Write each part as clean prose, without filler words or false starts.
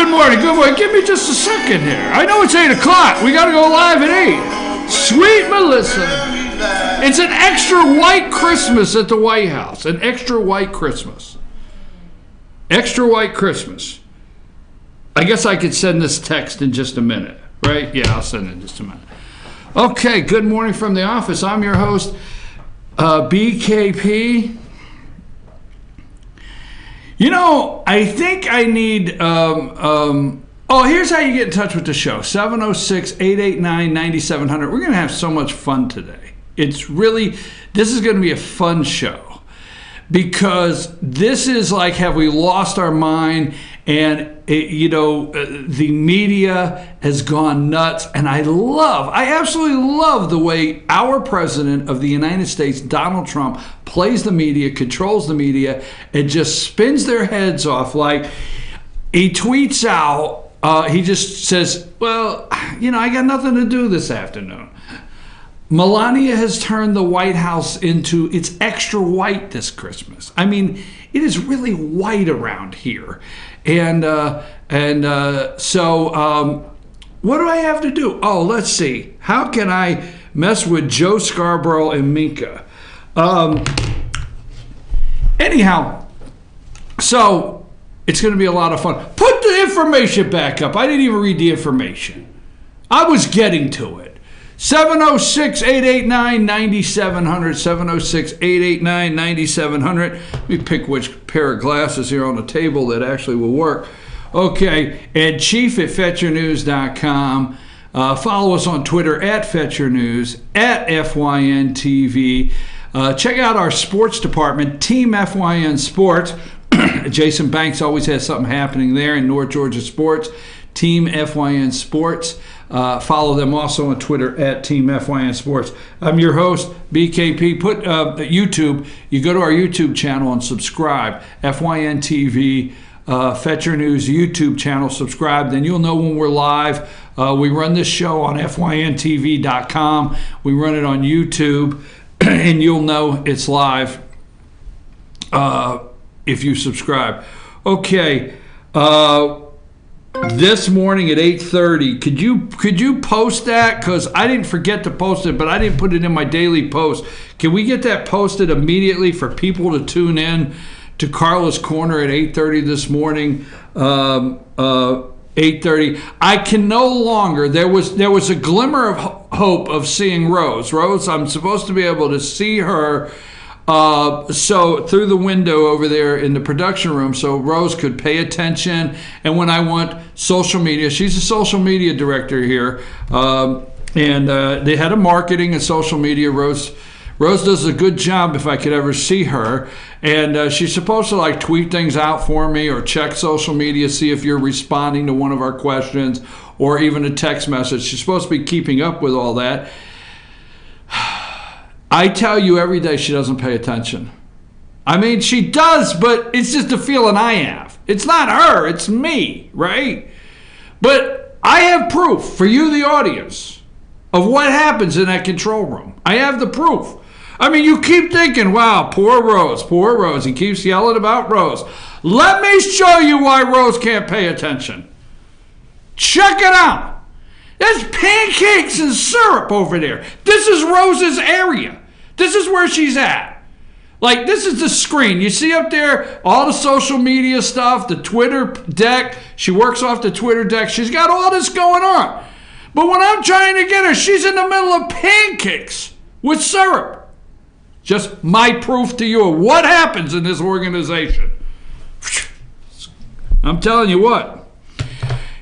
Good morning, good morning. Give me just a second here. I know it's 8 o'clock. We got to go live at 8. Sweet Melissa. It's an extra white Christmas at the White House. An extra white Christmas. Extra white Christmas. I guess I could send this text in just a minute, right? Yeah, I'll send it in just a minute. Okay, good morning from the office. I'm your host, BKP. You know, I think I need, here's how you get in touch with the show. 706-889-9700. We're going to have so much fun today. This is going to be a fun show because this is like, have we lost our mind? And, the media has gone nuts. And I absolutely love the way our president of the United States, Donald Trump, plays the media, controls the media, and just spins their heads off. Like, he tweets out, he just says, well, I got nothing to do this afternoon. Melania has turned the White House into, it's extra white this Christmas. I mean, it is really white around here. So what do I have to do? Oh, let's see. How can I mess with Joe Scarborough and Minka? Anyhow, so it's going to be a lot of fun. Put the information back up. I didn't even read the information. I was getting to it. 706-889-9700, 706-889-9700. Let me pick which pair of glasses here on the table that actually will work. Okay, and chief@fetchernews.com. Follow us on Twitter @FetcherNews, @FYNTV. Check out our sports department, Team FYN Sports. Jason Banks always has something happening there in North Georgia sports. Team FYN Sports. Follow them also on Twitter @Team FYN Sports. I'm your host, BKP. Put YouTube. You go to our YouTube channel and subscribe. FYN TV, Fetcher News YouTube channel. Subscribe. Then you'll know when we're live. We run this show on FYNTV.com. We run it on YouTube, and you'll know it's live if you subscribe. Okay. This morning at 8:30, could you post that? Because I didn't forget to post it, but I didn't put it in my daily post. Can we get that posted immediately for people to tune in to Carla's Corner at 8:30 this morning? 8:30. I can no longer. There was a glimmer of hope of seeing Rose. Rose, I'm supposed to be able to see her. So through the window over there in the production room, so Rose could pay attention. And when I want social media, she's a social media director here, and they had a marketing and social media. Rose does a good job if I could ever see her, and she's supposed to like tweet things out for me or check social media, see if you're responding to one of our questions or even a text message. She's supposed to be keeping up with all that. I tell you every day she doesn't pay attention. I mean, she does, but it's just a feeling I have. It's not her, it's me, right? But I have proof for you, the audience, of what happens in that control room. I have the proof. I mean, you keep thinking, wow, poor Rose, poor Rose. He keeps yelling about Rose. Let me show you why Rose can't pay attention. Check it out. There's pancakes and syrup over there. This is Rose's area. This is where she's at. Like, this is the screen. You see up there all the social media stuff, the Twitter deck. She works off the Twitter deck. She's got all this going on. But when I'm trying to get her, she's in the middle of pancakes with syrup. Just my proof to you of what happens in this organization. I'm telling you what.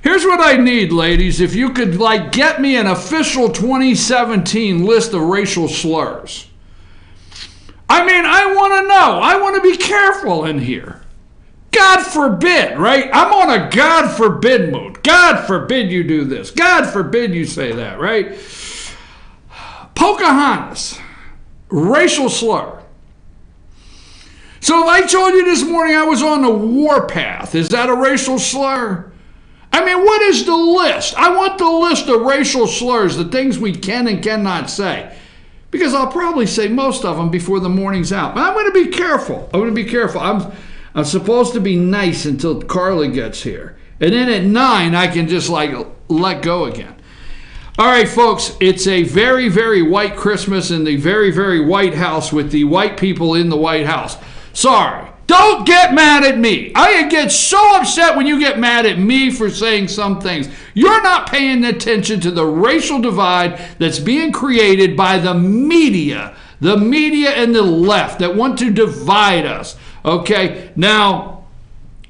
Here's what I need, ladies. If you could, get me an official 2017 list of racial slurs. I mean, I want to know. I want to be careful in here. God forbid, right? I'm on a God forbid mood. God forbid you do this. God forbid you say that, right? Pocahontas, racial slur. So if I told you this morning I was on the warpath, is that a racial slur? I mean, what is the list? I want the list of racial slurs, the things we can and cannot say. Because I'll probably say most of them before the morning's out. But I'm going to be careful. I'm supposed to be nice until Carla gets here. And then at 9, I can just like let go again. All right, folks, it's a very, very white Christmas in the very, very White House with the white people in the White House. Sorry. Don't get mad at me. I get so upset when you get mad at me for saying some things. You're not paying attention to the racial divide that's being created by the media and the left that want to divide us. Okay? Now,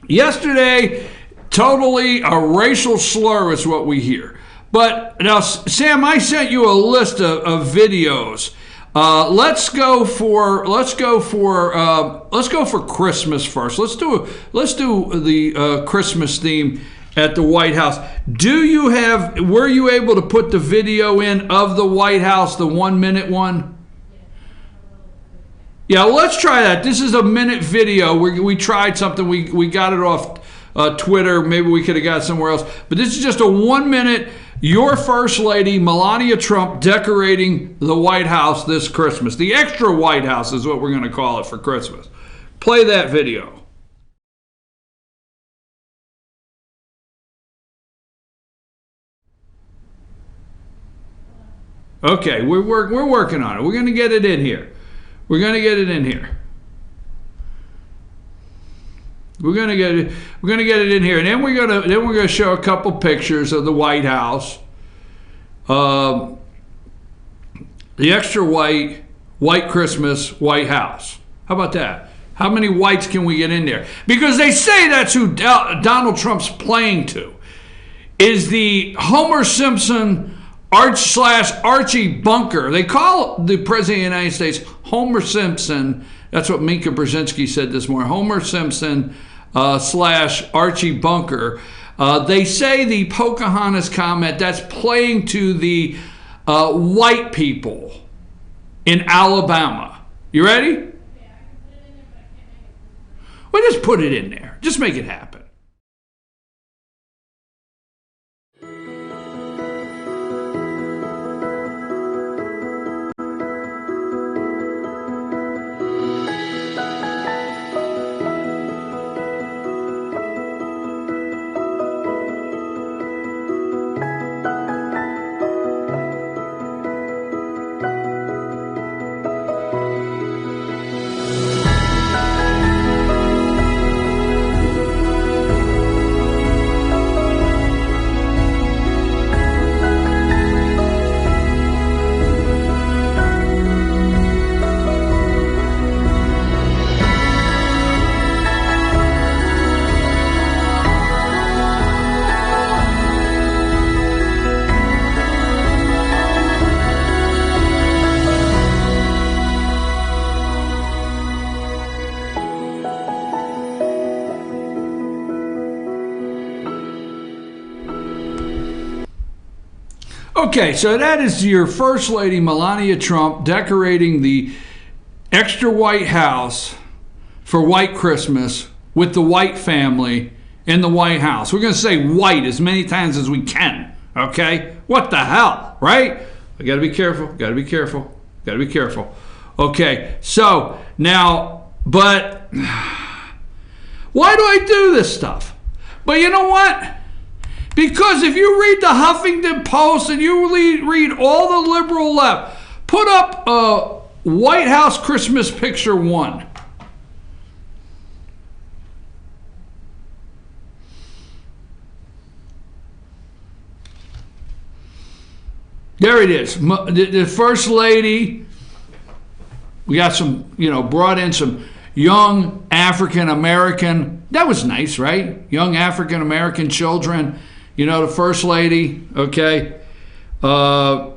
yesterday, totally a racial slur is what we hear. But now, Sam, I sent you a list of videos. Let's go for Christmas first. Let's do the Christmas theme at the White House. Were you able to put the video in of the White House, the 1-minute one? Yeah, let's try that. This is a minute video. We tried something. We got it off Twitter. Maybe we could have got it somewhere else. But this is just a 1-minute. Your First Lady, Melania Trump, decorating the White House this Christmas. The extra White House is what we're going to call it for Christmas. Play that video. Okay, we're working on it. We're going to get it in here. We're going to get it in here. We're gonna get it in here, and then we're gonna show a couple pictures of the White House, the extra white Christmas White House. How about that? How many whites can we get in there? Because they say that's who Donald Trump's playing to, is the Homer Simpson Archie Bunker. They call the President of the United States Homer Simpson. That's what Minka Brzezinski said this morning. Homer Simpson / Archie Bunker. They say the Pocahontas comment, that's playing to the white people in Alabama. You ready? Well, just put it in there. Just make it happen. Okay, so that is your First Lady, Melania Trump, decorating the extra White House for White Christmas with the white family in the White House. We're going to say white as many times as we can, okay? What the hell, right? I got to be careful, got to be careful, got to be careful. Okay, so now, but why do I do this stuff? But you know what? Because if you read the Huffington Post and you read all the liberal left, put up White House Christmas picture 1. There it is. The First Lady. We got some, brought in some young African American. That was nice, right? Young African American children. The First Lady, okay, and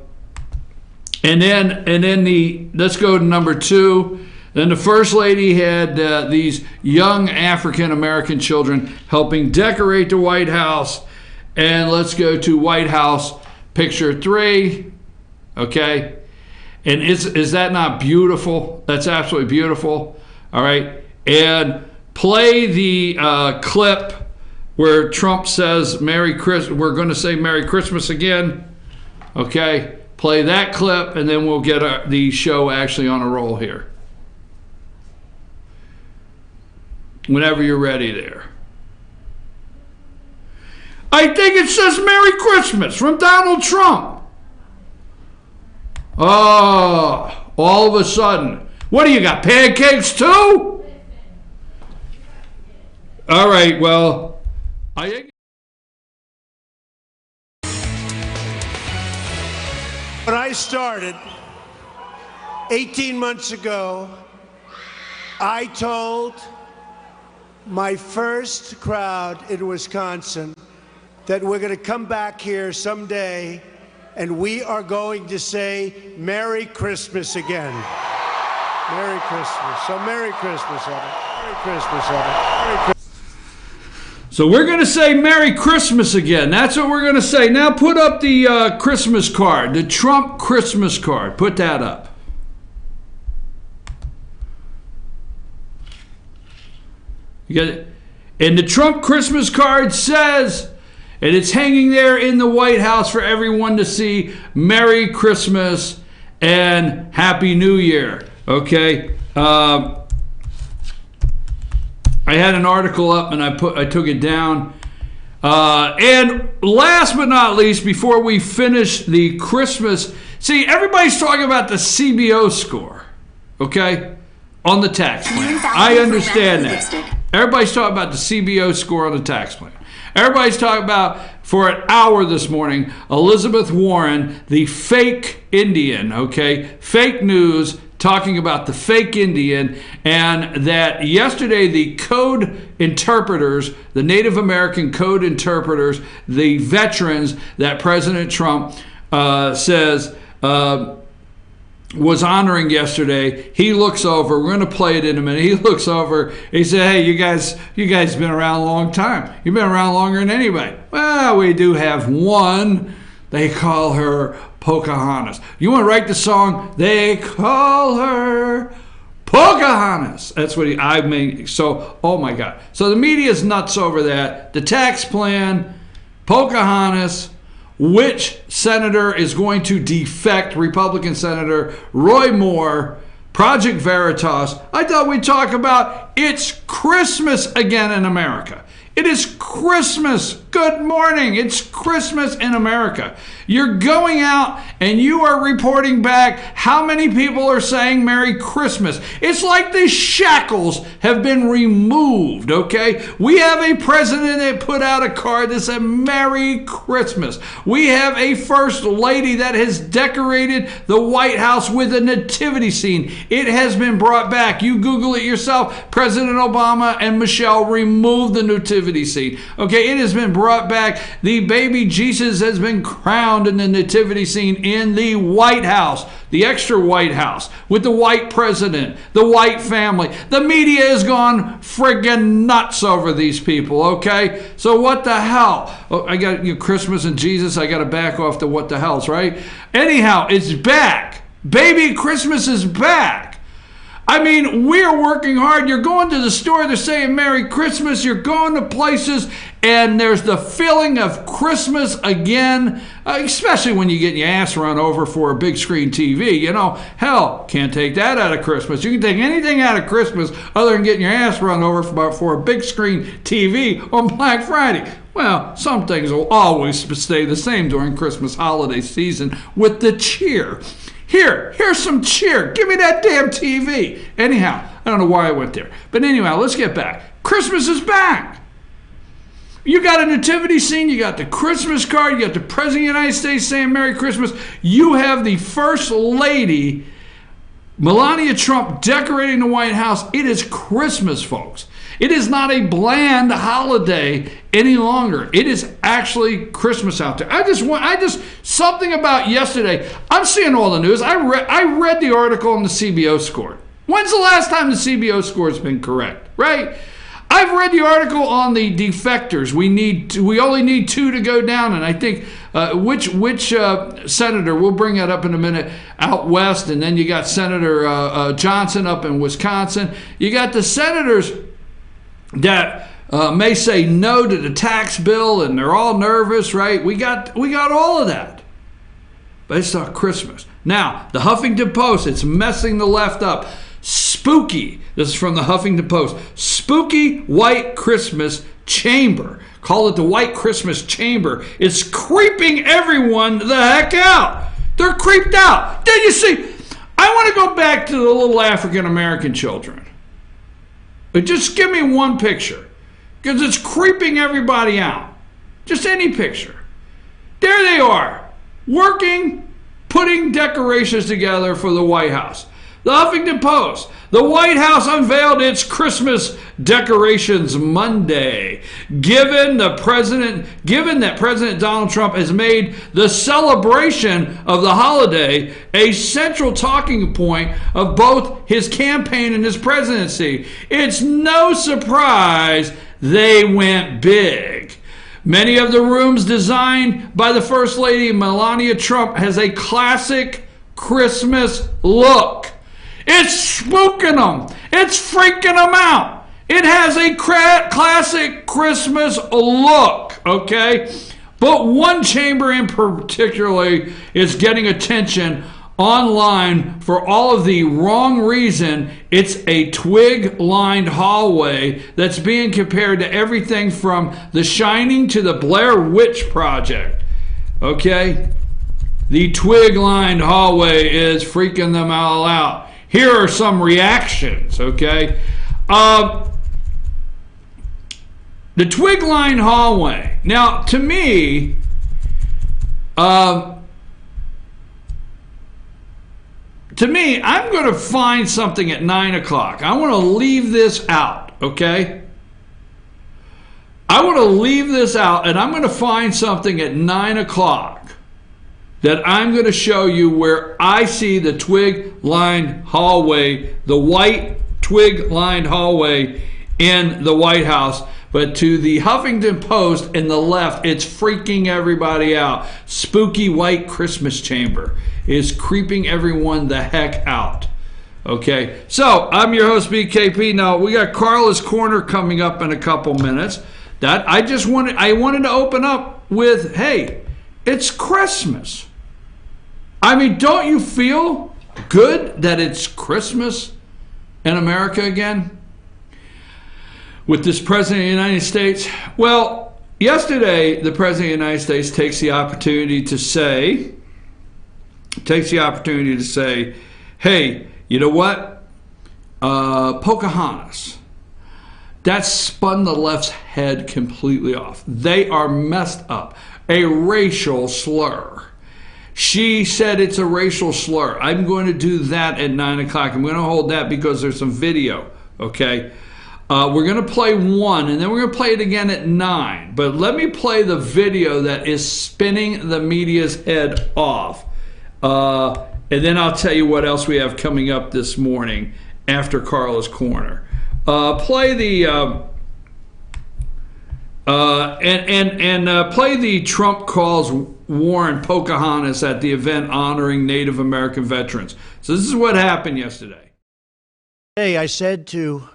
then let's go to number 2. Then the First Lady had these young African American children helping decorate the White House, and let's go to White House picture 3, okay, and is that not beautiful? That's absolutely beautiful. All right, and play the clip where Trump says we're going to say Merry Christmas again. Okay, play that clip, and then we'll get the show actually on a roll here. Whenever you're ready there. I think it says Merry Christmas from Donald Trump. Oh, all of a sudden. What do you got, pancakes too? All right, well, when I started 18 months ago, I told my first crowd in Wisconsin that we're going to come back here someday and we are going to say Merry Christmas again. Merry Christmas. So Merry Christmas, Evan. Merry Christmas, Evan. Merry Christmas. So we're going to say Merry Christmas again. That's what we're going to say. Now put up the Christmas card, the Trump Christmas card. Put that up. You got it? And the Trump Christmas card says, and it's hanging there in the White House for everyone to see, Merry Christmas and Happy New Year. Okay? I had an article up and I took it down. And last but not least, before we finish the Christmas, see, everybody's talking about the CBO score, okay, on the tax plan. I understand that. Everybody's talking about the CBO score on the tax plan. Everybody's talking about, for an hour this morning, Elizabeth Warren, the fake Indian, okay, fake news, talking about the fake Indian, and that yesterday the code interpreters, the Native American code interpreters, the veterans that President Trump says was honoring yesterday, he looks over, we're going to play it in a minute, he looks over, he said, hey, you guys been around a long time. You've been around longer than anybody. Well, we do have one. They call her Pocahontas. You want to write the song? They call her Pocahontas. That's what I mean. So, oh my God. So the media is nuts over that. The tax plan, Pocahontas, which senator is going to defect? Republican Senator Roy Moore, Project Veritas. I thought we'd talk about it's Christmas again in America. It is Christmas. Good morning. It's Christmas in America. You're going out and you are reporting back how many people are saying Merry Christmas. It's like the shackles have been removed, okay? We have a president that put out a card that said Merry Christmas. We have a first lady that has decorated the White House with a nativity scene. It has been brought back. You Google it yourself. President Obama and Michelle removed the nativity scene. Okay, it has been brought back. The baby Jesus has been crowned in the nativity scene in the White House, the extra White House, with the white president, the white family. The media has gone friggin' nuts over these people, okay? So what the hell? Oh, I got Christmas and Jesus, I got to back off the what the hells, right? Anyhow, it's back. Baby Christmas is back. I mean, we're working hard. You're going to the store, they're saying Merry Christmas. You're going to places, and there's the feeling of Christmas again, especially when you get your ass run over for a big screen TV. You know, hell, can't take that out of Christmas. You can take anything out of Christmas other than getting your ass run over for a big screen TV on Black Friday. Well, some things will always stay the same during Christmas holiday season with the cheer. Here's some cheer. Give me that damn TV. Anyhow, I don't know why I went there. But anyhow, let's get back. Christmas is back. You got a nativity scene. You got the Christmas card. You got the President of the United States saying Merry Christmas. You have the First Lady, Melania Trump, decorating the White House. It is Christmas, folks. It is not a bland holiday any longer. It is actually Christmas out there. Something about yesterday. I'm seeing all the news. I read the article on the CBO score. When's the last time the CBO score has been correct, right? I've read the article on the defectors. We only need 2 to go down, and I think which senator, we'll bring that up in a minute, out west, and then you got Senator Johnson up in Wisconsin. You got the senators that may say no to the tax bill, and they're all nervous, right? We got all of that. But it's not Christmas. Now, the Huffington Post, it's messing the left up. spooky, this is from the Huffington Post, spooky white Christmas chamber. Call it the White Christmas Chamber. It's creeping everyone the heck out. They're creeped out. Then you see, I want to go back to the little African American children. But just give me one picture, because it's creeping everybody out. Just any picture. There they are, working, putting decorations together for the White House. The Huffington Post. The White House unveiled its Christmas decorations Monday. Given that President Donald Trump has made the celebration of the holiday a central talking point of both his campaign and his presidency, it's no surprise they went big. Many of the rooms designed by the First Lady Melania Trump has a classic Christmas look. It's spooking them. It's freaking them out. It has a classic Christmas look, okay? But one chamber in particular is getting attention online for all of the wrong reason. It's a twig-lined hallway that's being compared to everything from The Shining to the Blair Witch Project, okay? The twig-lined hallway is freaking them all out. Here are some reactions, okay? The twig-lined hallway. Now, to me, I'm going to find something at 9 o'clock. I want to leave this out, okay? I want to leave this out, and I'm going to find something at 9 o'clock that I'm going to show you where I see the twig-lined hallway, the white twig-lined hallway in the White House. But to the Huffington Post in the left, it's freaking everybody out. Spooky white Christmas chamber is creeping everyone the heck out. Okay, so I'm your host, BKP. Now, we got Carla's Corner coming up in a couple minutes. I wanted to open up with, hey, it's Christmas. I mean, don't you feel good that it's Christmas in America again? With this President of the United States? Well, yesterday, the President of the United States takes the opportunity to say, hey, you know what? Pocahontas. That spun the left's head completely off. They are messed up. A racial slur. She said it's a racial slur. I'm going to do that at 9 o'clock. I'm going to hold that because there's some video, okay? We're going to play one, and then we're going to play it again at 9. But let me play the video that is spinning the media's head off. And then I'll tell you what else we have coming up this morning after Carla's Corner. Play the... play the Trump calls Warren Pocahontas at the event honoring Native American veterans. So this is what happened yesterday. Hey, I said to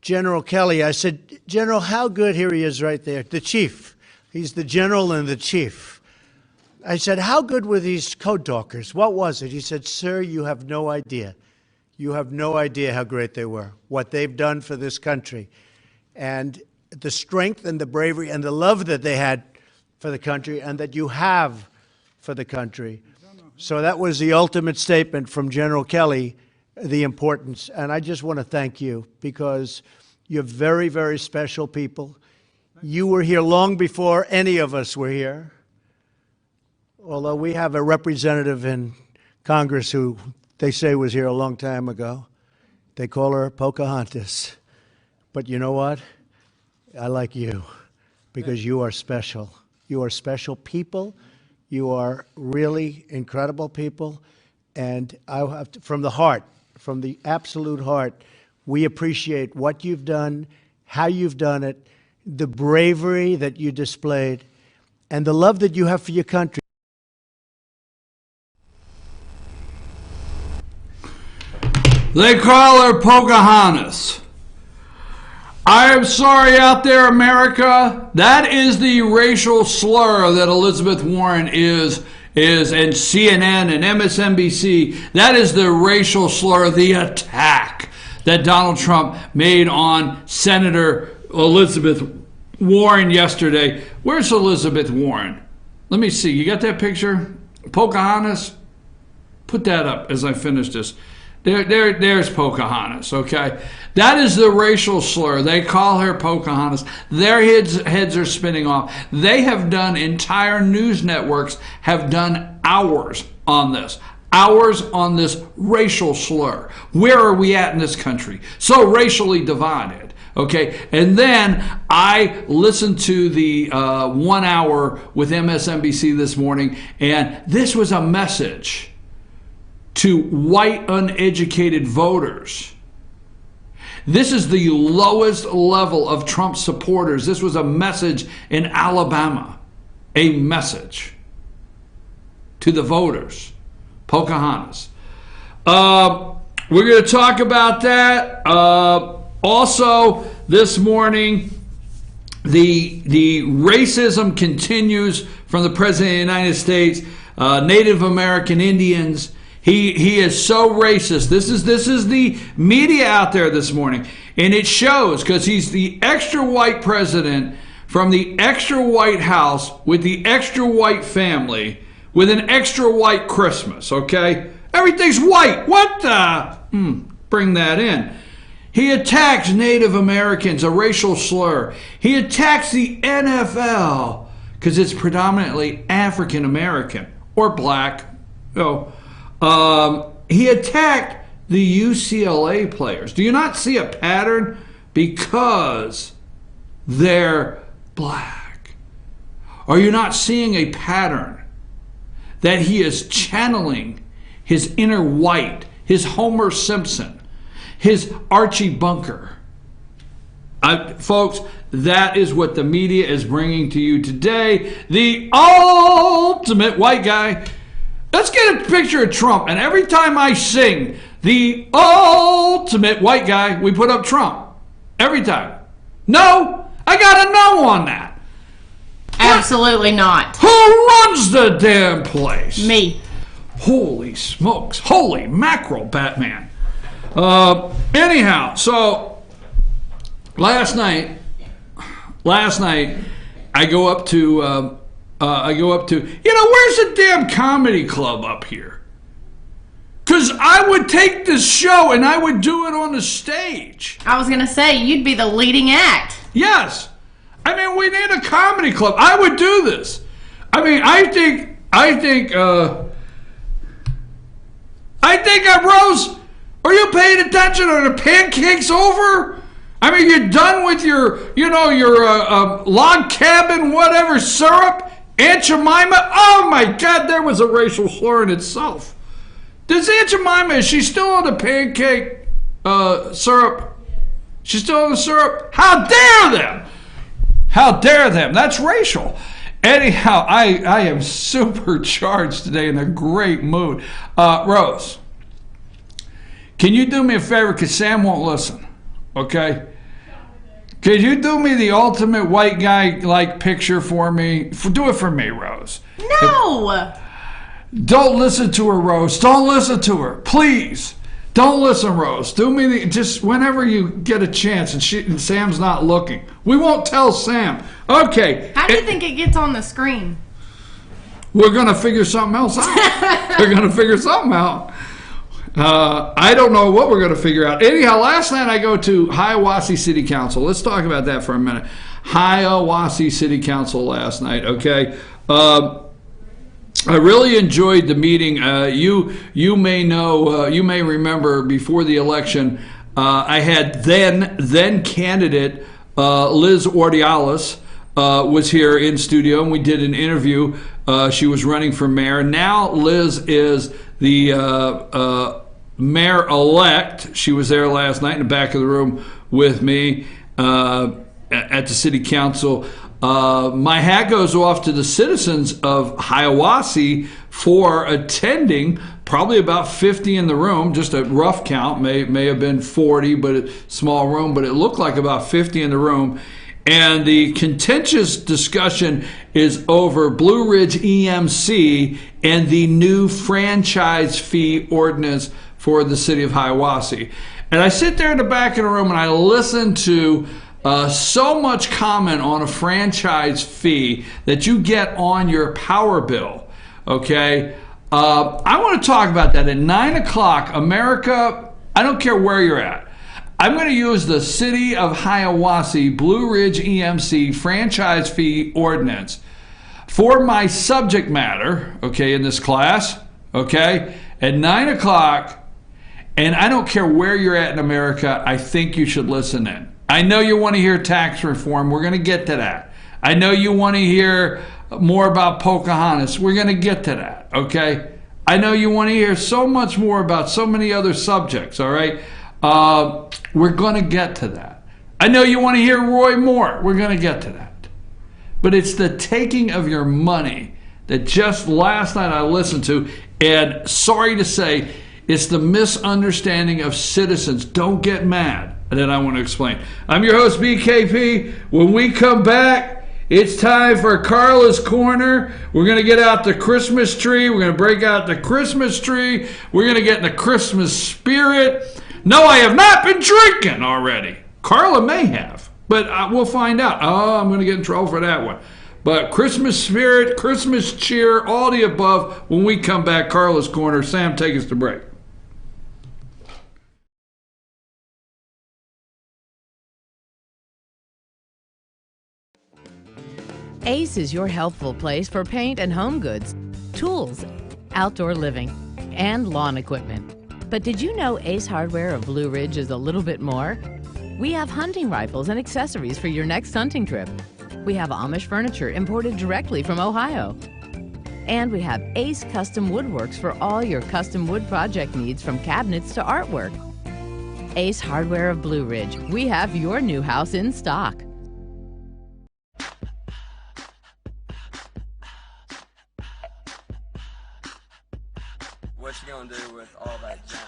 General Kelly, I said, General, how good, here he is right there, the chief. He's the general and the chief. I said, how good were these code talkers? What was it? He said, sir, you have no idea. You have no idea how great they were, what they've done for this country. And the strength and the bravery and the love that they had for the country and that you have for the country. So that was the ultimate statement from General Kelly, the importance. And I just want to thank you because you're very, very special people. You were here long before any of us were here. Although we have a representative in Congress who they say was here a long time ago. They call her Pocahontas. But you know what? I like you because you are special. You are special people. You are really incredible people. And I have to, from the heart, from the absolute heart, we appreciate what you've done, how you've done it, the bravery that you displayed, and the love that you have for your country. They call her Pocahontas. I am sorry out there, America. That is the racial slur that Elizabeth Warren is and CNN and MSNBC. That is the racial slur, the attack that Donald Trump made on Senator Elizabeth Warren yesterday. Where's Elizabeth Warren? Let me see. You got that picture? Pocahontas? Put that up as I finish this. There's Pocahontas, okay? That is the racial slur. They call her Pocahontas. Their heads are spinning off. They have done, entire news networks have done hours on this. Hours on this racial slur. Where are we at in this country? So racially divided, okay? And then I listened to the 1 hour with MSNBC this morning, and this was a message to white uneducated voters. This is the lowest level of Trump supporters. This was a message in Alabama, a message to the voters. Pocahontas. We're going to talk about that. Also, this morning, the racism continues from the President of the United States. Native American Indians. He is so racist. This is the media out there this morning. And it shows because he's the extra white president from the extra white house with the extra white family with an extra white Christmas, okay? Everything's white. What the? Bring that in. He attacks Native Americans, a racial slur. He attacks the NFL because it's predominantly African American or black. He attacked the UCLA players. Do you not see a pattern? Because they're black. Are you not seeing a pattern that he is channeling his inner white, his Homer Simpson, his Archie Bunker? Folks, that is what the media is bringing to you today. The ultimate white guy. Let's get a picture of Trump. And every time I sing the ultimate white guy, we put up Trump. Every time. No, I got a no on that. Absolutely not. Who runs the damn place? Me. Holy smokes. Holy mackerel, Batman. Anyhow, so last night, I go up to, where's the damn comedy club up here? Because I would take this show and I would do it on the stage. I was going to say, you'd be the leading act. Yes. I mean, we need a comedy club. I would do this. I mean, I think, Rose, are you paying attention? Are the pancakes over? I mean, you're done with your log cabin, whatever, syrup? Aunt Jemima? Oh my God, there was a racial slur in itself. Does Aunt Jemima, is she still on the pancake syrup? She's still on the syrup? How dare them? How dare them? That's racial. Anyhow, I am supercharged today, in a great mood. Rose, can you do me a favor? Because Sam won't listen, okay? Could you do me the ultimate white guy picture for me? Do it for me, Rose. No. Don't listen to her, Rose. Don't listen to her. Please. Don't listen, Rose. Do me just whenever you get a chance and Sam's not looking. We won't tell Sam. Okay. How do you think it gets on the screen? We're going to figure something else out. We're going to figure something out. I don't know what we're going to figure out. Anyhow, last night I go to Hiawassee City Council. Let's talk about that for a minute. Hiawassee City Council last night, okay? I really enjoyed the meeting. You may know, you may remember before the election, I had then candidate Liz Ordiales was here in studio, and we did an interview. She was running for mayor. Now Liz is the mayor-elect. She was there last night in the back of the room with me at the city council. My hat goes off to the citizens of Hiawassee for attending. Probably about 50 in the room, just a rough count, may have been 40, but a small room, but it looked like about 50 in the room. And the contentious discussion is over Blue Ridge EMC and the new franchise fee ordinance for the city of Hiawassee. And I sit there in the back of the room and I listen to so much comment on a franchise fee that you get on your power bill. Okay? I want to talk about that at 9 o'clock. America, I don't care where you're at. I'm going to use the City of Hiawassee Blue Ridge EMC franchise fee ordinance for my subject matter, okay, in this class, okay, at 9 o'clock. And I don't care where you're at in America, I think you should listen in. I know you want to hear tax reform. We're going to get to that. I know you want to hear more about Pocahontas. We're going to get to that, okay? I know you want to hear so much more about so many other subjects, all right? We're going to get to that. I know you want to hear Roy Moore. We're going to get to that. But it's the taking of your money that just last night I listened to, and sorry to say, it's the misunderstanding of citizens. Don't get mad. And then I want to explain. I'm your host, BKP. When we come back, it's time for Carla's Corner. We're going to get out the Christmas tree. We're going to break out the Christmas tree. We're going to get in the Christmas spirit. No, I have not been drinking already. Carla may have, but we'll find out. Oh, I'm going to get in trouble for that one. But Christmas spirit, Christmas cheer, all the above. When we come back, Carla's Corner. Sam, take us to break. Ace is your helpful place for paint and home goods, tools, outdoor living, and lawn equipment. But did you know Ace Hardware of Blue Ridge is a little bit more? We have hunting rifles and accessories for your next hunting trip. We have Amish furniture imported directly from Ohio. And we have Ace Custom Woodworks for all your custom wood project needs, from cabinets to artwork. Ace Hardware of Blue Ridge. We have your new house in stock. What you gonna do with all that junk?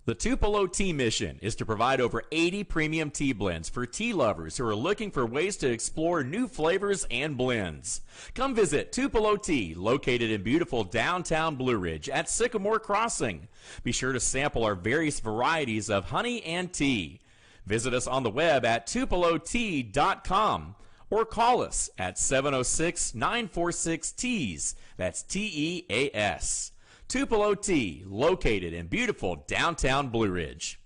The Tupelo Tea Mission is to provide over 80 premium tea blends for tea lovers who are looking for ways to explore new flavors and blends. Come visit Tupelo Tea, located in beautiful downtown Blue Ridge at Sycamore Crossing. Be sure to sample our various varieties of honey and tea. Visit us on the web at tupelotea.com or call us at 706-946-TEAS. That's TEAS. Tupelo Tea, located in beautiful downtown Blue Ridge.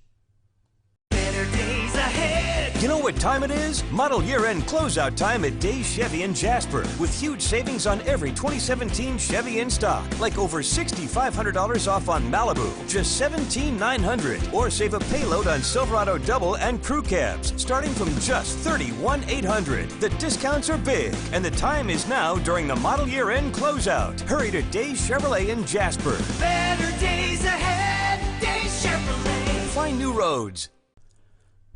Better days ahead. You know what time it is? Model year-end closeout time at Days Chevy in Jasper, with huge savings on every 2017 Chevy in stock, like over $6,500 off on Malibu, just $17,900, or save a payload on Silverado Double and Crew Cabs, starting from just $31,800. The discounts are big, and the time is now during the model year-end closeout. Hurry to Days Chevrolet in Jasper. Better days ahead. Days Chevrolet. Find new roads.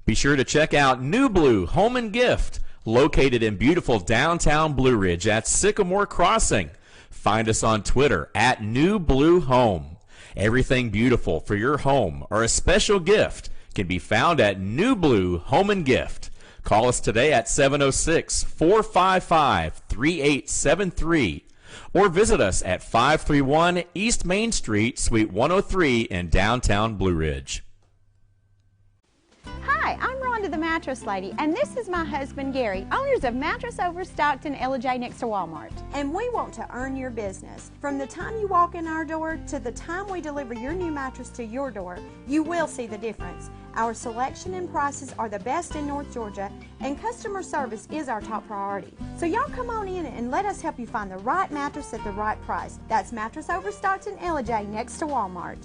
Be sure to check out New Blue Home and Gift, located in beautiful downtown Blue Ridge at Sycamore Crossing. Find us on Twitter at New Blue Home. Everything beautiful for your home or a special gift can be found at New Blue Home and Gift. Call us today at 706-455-3873 or visit us at 531 East Main Street, Suite 103 in downtown Blue Ridge. Hi, I'm Rhonda the Mattress Lady, and this is my husband Gary, owners of Mattress Overstocked in Ella next to Walmart. And we want to earn your business. From the time you walk in our door to the time we deliver your new mattress to your door, you will see the difference. Our selection and prices are the best in North Georgia, and customer service is our top priority. So y'all come on in and let us help you find the right mattress at the right price. That's Mattress Overstocked in Ella next to Walmart.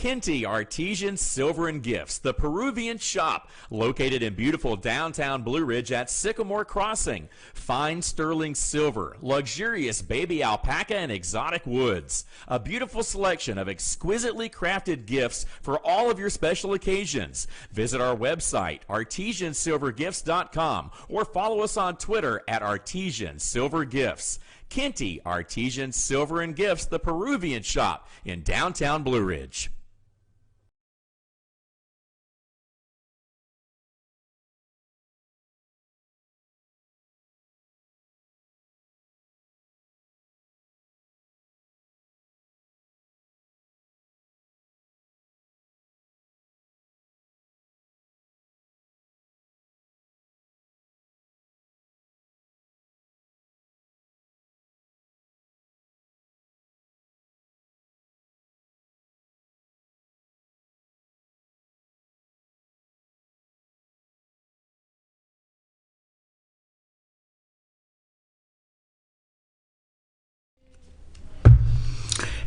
Kinty Artesian Silver and Gifts, the Peruvian shop, located in beautiful downtown Blue Ridge at Sycamore Crossing. Fine sterling silver, luxurious baby alpaca and exotic woods. A beautiful selection of exquisitely crafted gifts for all of your special occasions. Visit our website, artesiansilvergifts.com, or follow us on Twitter at Artesian Silver Gifts. Kinty Artesian Silver and Gifts, the Peruvian shop in downtown Blue Ridge.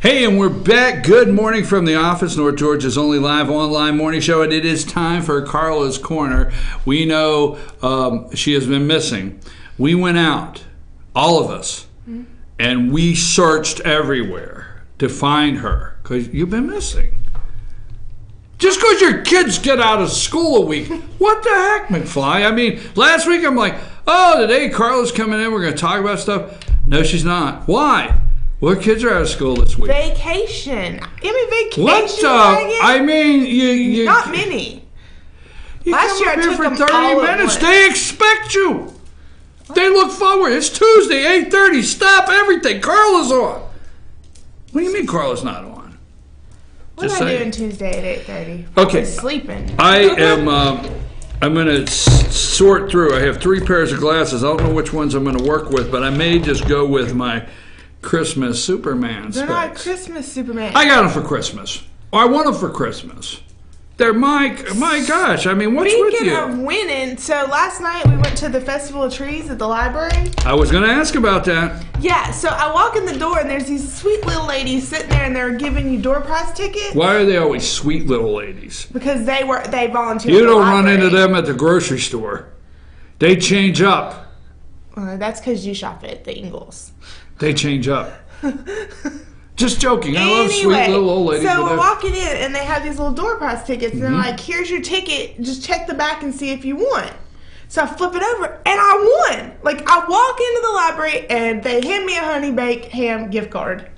Hey, and we're back. Good morning from the office, North Georgia's only live online morning show, and it is time for Carla's Corner. We know she has been missing. We went out, all of us, and we searched everywhere to find her because you've been missing. Just because your kids get out of school a week, what the heck, McFly? I mean, last week I'm like, oh, today Carla's coming in, we're going to talk about stuff. No, she's not. Why? What kids are out of school this week? Vacation. Give me vacation. What the? I mean, you not many. You Last year I took for them 30 all at minutes. once. They expect you. They look forward. It's Tuesday, 8:30. Stop everything. Carla's on. What do you mean Carla's not on? What Just am I saying. doing Tuesday at 8:30? Okay. Sleeping. I am. I'm going to sort through. I have 3 pairs of glasses. I don't know which ones I'm going to work with, but I may just go with my Christmas Superman They're specs. not Christmas Superman. I got them for Christmas. Or I want them for Christmas. They're my gosh. I mean, what's with Speaking you? of winning, so last night we went to the Festival of Trees at the library. I was going to ask about that. Yeah, so I walk in the door and there's these sweet little ladies sitting there and they're giving you door prize tickets. Why are they always sweet little ladies? Because they volunteered. You for the don't run library. into them at the grocery store. They change up. That's because you shop at the Ingles. They change up. Just joking. I love sweet little old ladies. So with we're that. walking in and they have these little door prize tickets and they're like, here's your ticket, just check the back and see if you won. So I flip it over and I won. Like, I walk into the library and they hand me a honey baked ham gift card.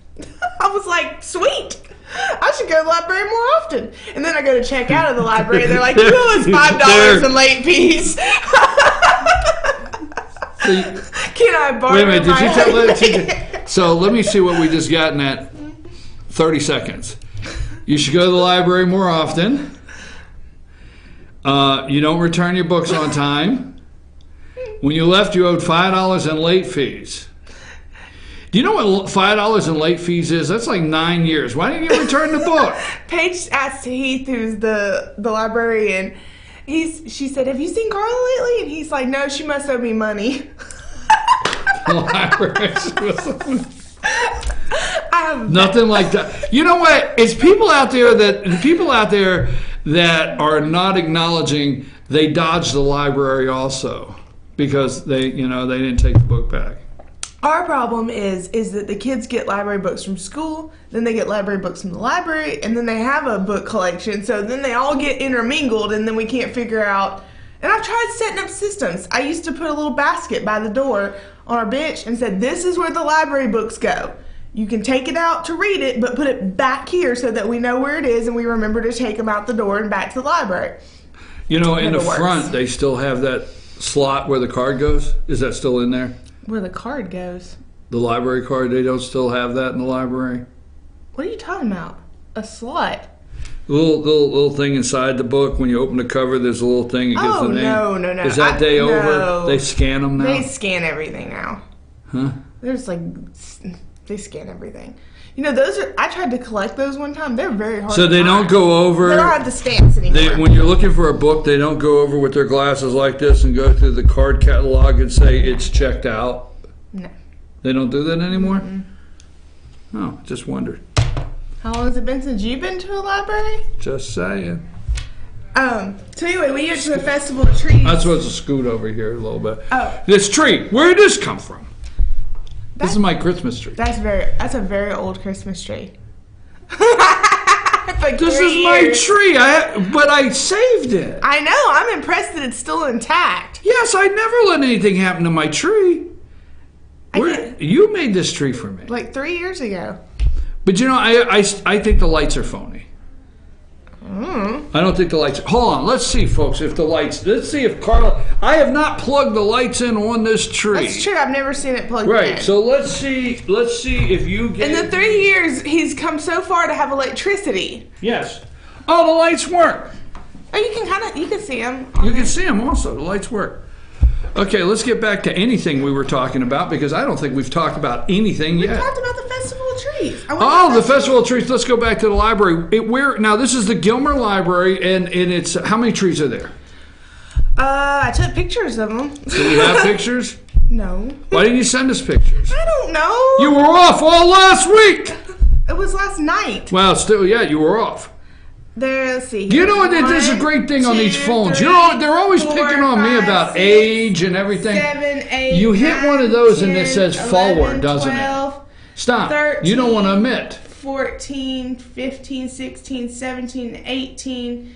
I was like, sweet. I should go to the library more often. And then I go to check out of the library and they're like, you owe us $5 in late fees. Can I borrow Wait a minute, did my you tell honey that? baked- So let me see what we just got in that 30 seconds. You should go to the library more often. You don't return your books on time. When you left, you owed $5 in late fees. Do you know what $5 in late fees is? That's like 9 years. Why didn't you return the book? Paige asked Heath, who's the librarian, she said, have you seen Carla lately? And he's like, no, she must owe me money. I have Nothing like that. You know what? It's people out there that are not acknowledging they dodged the library also because they didn't take the book back. Our problem is that the kids get library books from school, then they get library books from the library, and then they have a book collection, so then they all get intermingled, and then we can't figure out. And I've tried setting up systems. I used to put a little basket by the door on our bench and said, this is where the library books go. You can take it out to read it, but put it back here so that we know where it is and we remember to take them out the door and back to the library. You know, in the Never works. front, they still have that slot where the card goes. Is that still in there? Where the card goes. The library card, they don't still have that in the library? What are you talking about? A slot? Little thing inside the book. When you open the cover, there's a little thing that gives Oh, the name. no. Is that day no. over? They scan them now? They scan everything now. Huh? There's like, they scan everything. You know, I tried to collect those one time. They're very hard So to they don't find. go over. They don't have the stamps anymore. When you're looking for a book, they don't go over with their glasses like this and go through the card catalog and say it's checked out. No. They don't do that anymore? Oh, just wondered. How long has it been since you've been to a library? Just saying. So anyway, we went to the Festival of Trees. I'm supposed to scoot over here a little bit. Oh. This tree, where did this come from? This is my Christmas tree. That's a very old Christmas tree. This is my tree, but I saved it. I know. I'm impressed that it's still intact. Yes, I never let anything happen to my tree. You made this tree for me. Like 3 years ago. But you know, I think the lights are phony. I don't think the lights. Hold on, let's see, folks. Let's see if Carla. I have not plugged the lights in on this tree. That's true. I've never seen it plugged in. Right. So let's see if you get. In the 3 years, he's come so far to have electricity. Yes. Oh, the lights work. Oh, you can see them. You can see them also. The lights work. Okay, let's get back to anything we were talking about because I don't think we've talked about anything yet. We talked about the Festival of Trees. The Festival of Trees. Let's go back to the library. Now, this is the Gilmer Library, and it's how many trees are there? I took pictures of them. Do we have pictures? No. Why didn't you send us pictures? I don't know. You were off all last week. It was last night. Well, still, yeah, you were off. Let's see. You know what? There's a great thing on these phones. They're always picking on me about age and everything. 7, 8, you hit 1 of those 10, and it says 11, forward, doesn't 12, it? Stop. 13, you don't want to admit. 14, 15, 16, 17, 18,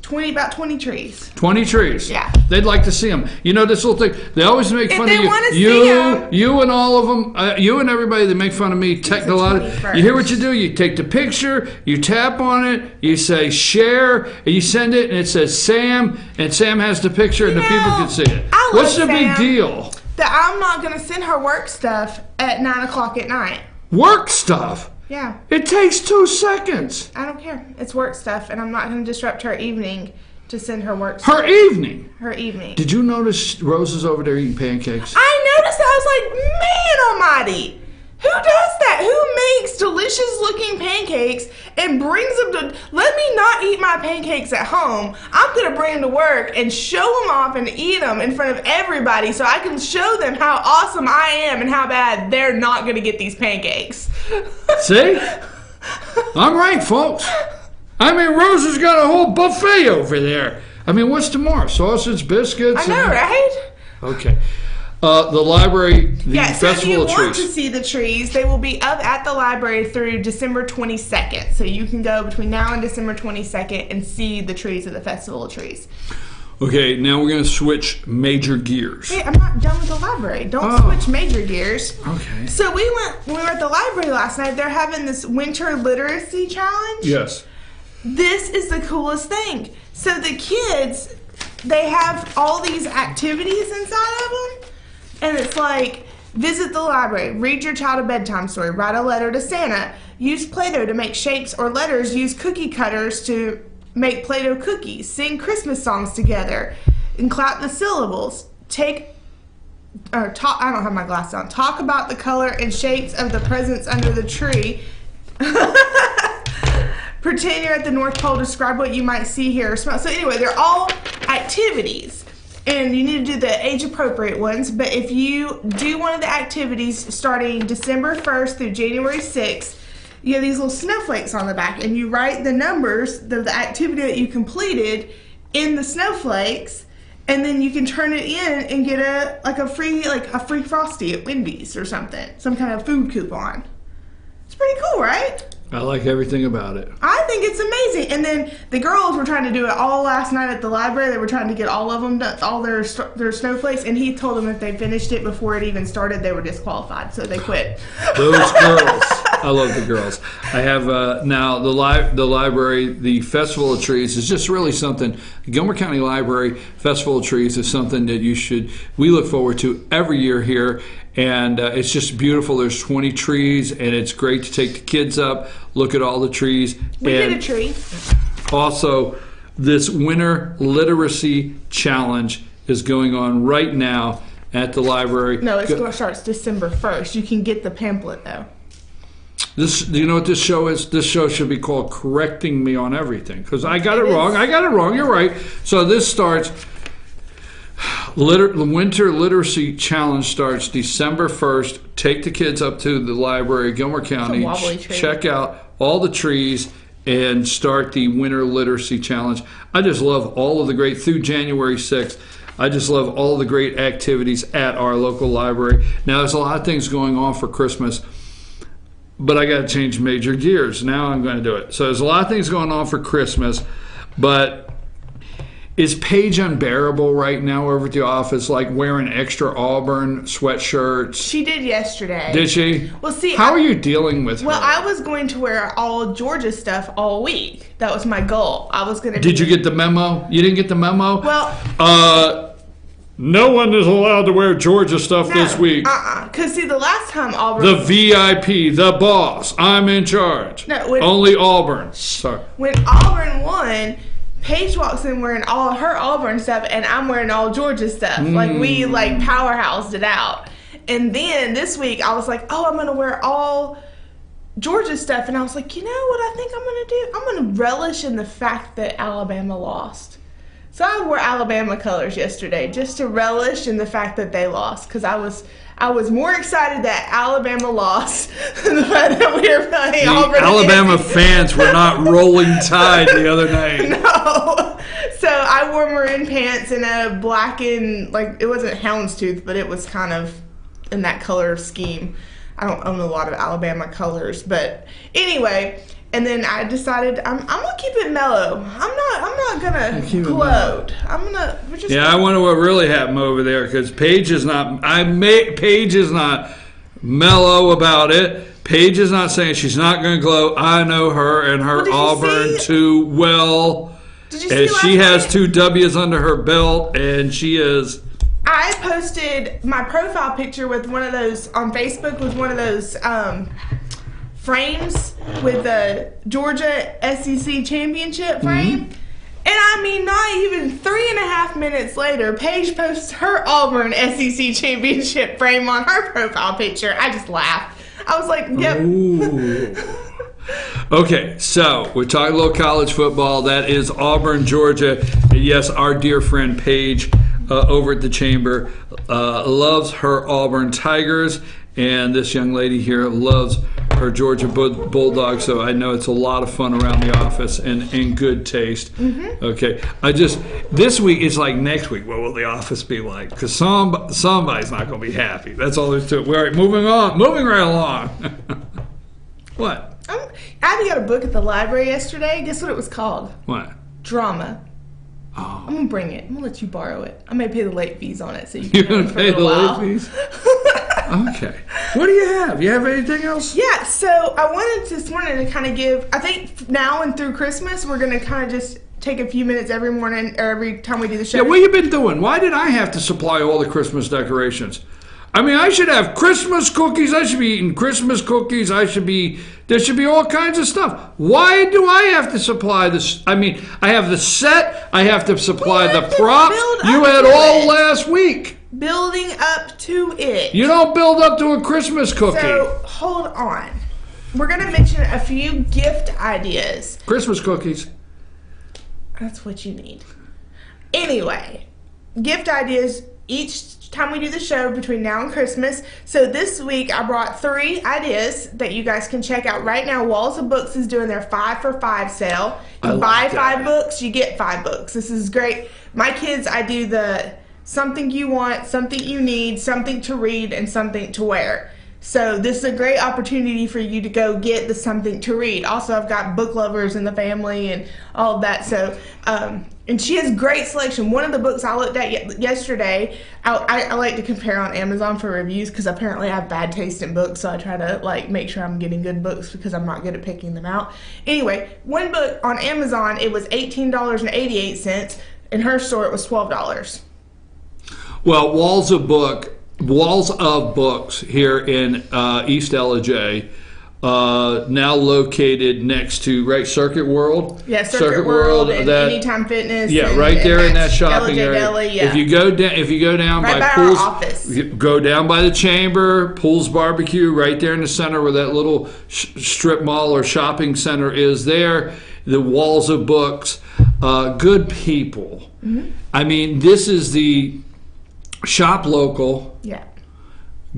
20, about 20 trees. 20 trees. Yeah. They'd like to see them. You know this little thing. They always make fun of you. You and all of them. You and everybody that make fun of me. You hear what you do? You take the picture. You tap on it. You say share. And you send it, and it says Sam, and Sam has the picture, and the people can see it. What's the big deal? That I'm not going to send her work stuff at 9 o'clock at night. Work stuff? Yeah. It takes 2 seconds. I don't care. It's work stuff, and I'm not going to disrupt her evening to send her work stuff. Her evening? Her evening. Did you notice Rose is over there eating pancakes? I noticed that. I was like, man almighty. Who does that? Who makes delicious looking pancakes and brings them to... Let me not eat my pancakes at home. I'm going to bring them to work and show them off and eat them in front of everybody so I can show them how awesome I am and how bad they're not going to get these pancakes. See? I'm right, folks. I mean, Rose has got a whole buffet over there. I mean, what's tomorrow? Sausage, biscuits? I know, right? Okay. The library, the so Festival of if you Trees. want to see the trees, they will be up at the library through December 22nd. So you can go between now and December 22nd and see the trees at the Festival of Trees. Okay, now we're going to switch major gears. Hey, I'm not done with the library. Don't switch major gears. Okay. So when we were at the library last night, they're having this winter literacy challenge. Yes. This is the coolest thing. So the kids, they have all these activities inside of them. And it's like, visit the library, read your child a bedtime story, write a letter to Santa, use Play-Doh to make shapes or letters, use cookie cutters to make Play-Doh cookies, sing Christmas songs together, and clap the syllables, I don't have my glasses on, talk about the color and shapes of the presents under the tree, pretend you're at the North Pole, describe what you might see, hear, or smell. So anyway, they're all activities. And you need to do the age-appropriate ones. But if you do one of the activities starting December 1st through January 6th, you have these little snowflakes on the back. And you write the numbers of the activity that you completed in the snowflakes. And then you can turn it in and get a free Frosty at Wendy's or something. Some kind of food coupon. It's pretty cool, right? I like everything about it. I think it's amazing. And then the girls were trying to do it all last night at the library. They were trying to get all of them done, all their snowflakes. And he told them if they finished it before it even started, they were disqualified. So they quit. Those girls. I love the girls. I have now the library, the Festival of Trees is just really something. The Gilmer County Library Festival of Trees is something that we look forward to every year here. And it's just beautiful. There's 20 trees, and it's great to take the kids up, look at all the trees. We did a tree. Also, this Winter Literacy Challenge is going on right now at the library. No, it starts December 1st. You can get the pamphlet, though. Do you know what this show is? This show should be called Correcting Me on Everything, because I got it wrong. I got it wrong. You're right. So this starts... The Winter Literacy Challenge starts December 1st. Take the kids up to the library, Gilmer County. Check out all the trees and start the Winter Literacy Challenge. I just love all of the great, through January 6th, I just love all the great activities at our local library. Now, there's a lot of things going on for Christmas, but I got to change major gears. Now I'm going to do it. So there's a lot of things going on for Christmas, but is Paige unbearable right now over at the office, like wearing extra Auburn sweatshirts? She did yesterday. Did she? Well, see, how are you dealing with her? Well, I was going to wear all Georgia stuff all week. That was my goal. I was going to. Did you get the memo? You didn't get the memo? Well, no one is allowed to wear Georgia stuff this week. Because see, the last time Auburn. The VIP, the boss, I'm in charge. No, only Auburn. Sorry. When Auburn won, Paige walks in wearing all her Auburn stuff, and I'm wearing all Georgia stuff. Like, we, powerhoused it out. And then this week, I was like, oh, I'm going to wear all Georgia stuff. And I was like, you know what I think I'm going to do? I'm going to relish in the fact that Alabama lost. So I wore Alabama colors yesterday just to relish in the fact that they lost. Because I was more excited that Alabama lost than the fact that we were playing Auburn. Alabama fans were not rolling tide the other night. No. So I wore maroon pants and a black and, it wasn't houndstooth, but it was kind of in that color scheme. I don't own a lot of Alabama colors, but anyway. And then I decided I'm gonna keep it mellow. I'm not gonna gloat. I wonder what really happened over there, because Paige is not. Paige is not mellow about it. Paige is not saying she's not gonna gloat. I know her and her Auburn too well. Did you see she has 2 W's under her belt, and she is. I posted my profile picture with one of those on Facebook with one of those. Frames with the Georgia SEC championship frame. And I mean, not even 3.5 minutes later, Paige posts her Auburn SEC championship frame on her profile picture. I just laughed. I was like, yep. Okay, so we're talking a little college football. That is Auburn, Georgia. Yes, our dear friend Paige over at the Chamber loves her Auburn Tigers. And this young lady here loves her Georgia Bulldogs, so I know it's a lot of fun around the office and in good taste. Okay, this week is like next week. What will the office be like? Because somebody's not going to be happy. That's all there's to it. All right, moving right along. What? Abby got a book at the library yesterday. Guess what it was called? What? Drama. Oh. I'm going to bring it. I'm going to let you borrow it. I may pay the late fees on it so you You're can going to pay the late fees? Okay. What do you have? You have anything else? Yeah, so I wanted this morning to kind of give, I think now and through Christmas, we're going to kind of just take a few minutes every morning or every time we do the show. Yeah, what you been doing? Why did I have to supply all the Christmas decorations? I mean, I should have Christmas cookies. I should be eating Christmas cookies. There should be all kinds of stuff. Why do I have to supply this? I mean, I have the set. I have to supply the props. You had all last week. Building up to it. You don't build up to a Christmas cookie. So, hold on. We're going to mention a few gift ideas. Christmas cookies. That's what you need. Anyway, gift ideas each time we do the show between now and Christmas. So this week I brought 3 ideas that you guys can check out right now. Walls of Books is doing their 5 for 5 sale. You buy 5 books, you get 5 books. This is great. My kids, I do the something you want, something you need, something to read, and something to wear. So this is a great opportunity for you to go get the something to read. Also, I've got book lovers in the family and all of that. So, and she has great selection. One of the books I looked at yesterday, I like to compare on Amazon for reviews because apparently I have bad taste in books. So I try to make sure I'm getting good books because I'm not good at picking them out. Anyway, one book on Amazon, it was $18.88. In her store, it was $12. Well, Walls of Books here in East LJ, now located next to Circuit World. Yeah, Circuit World and Anytime Fitness. Yeah, right there in that shopping area. Deli, yeah. If you go down right by Pools, our office. Go down by the Chamber, Pools Barbecue, right there in the center where that little strip mall or shopping center is there. The Walls of Books, good people. Mm-hmm. I mean, this is the shop local. Yeah.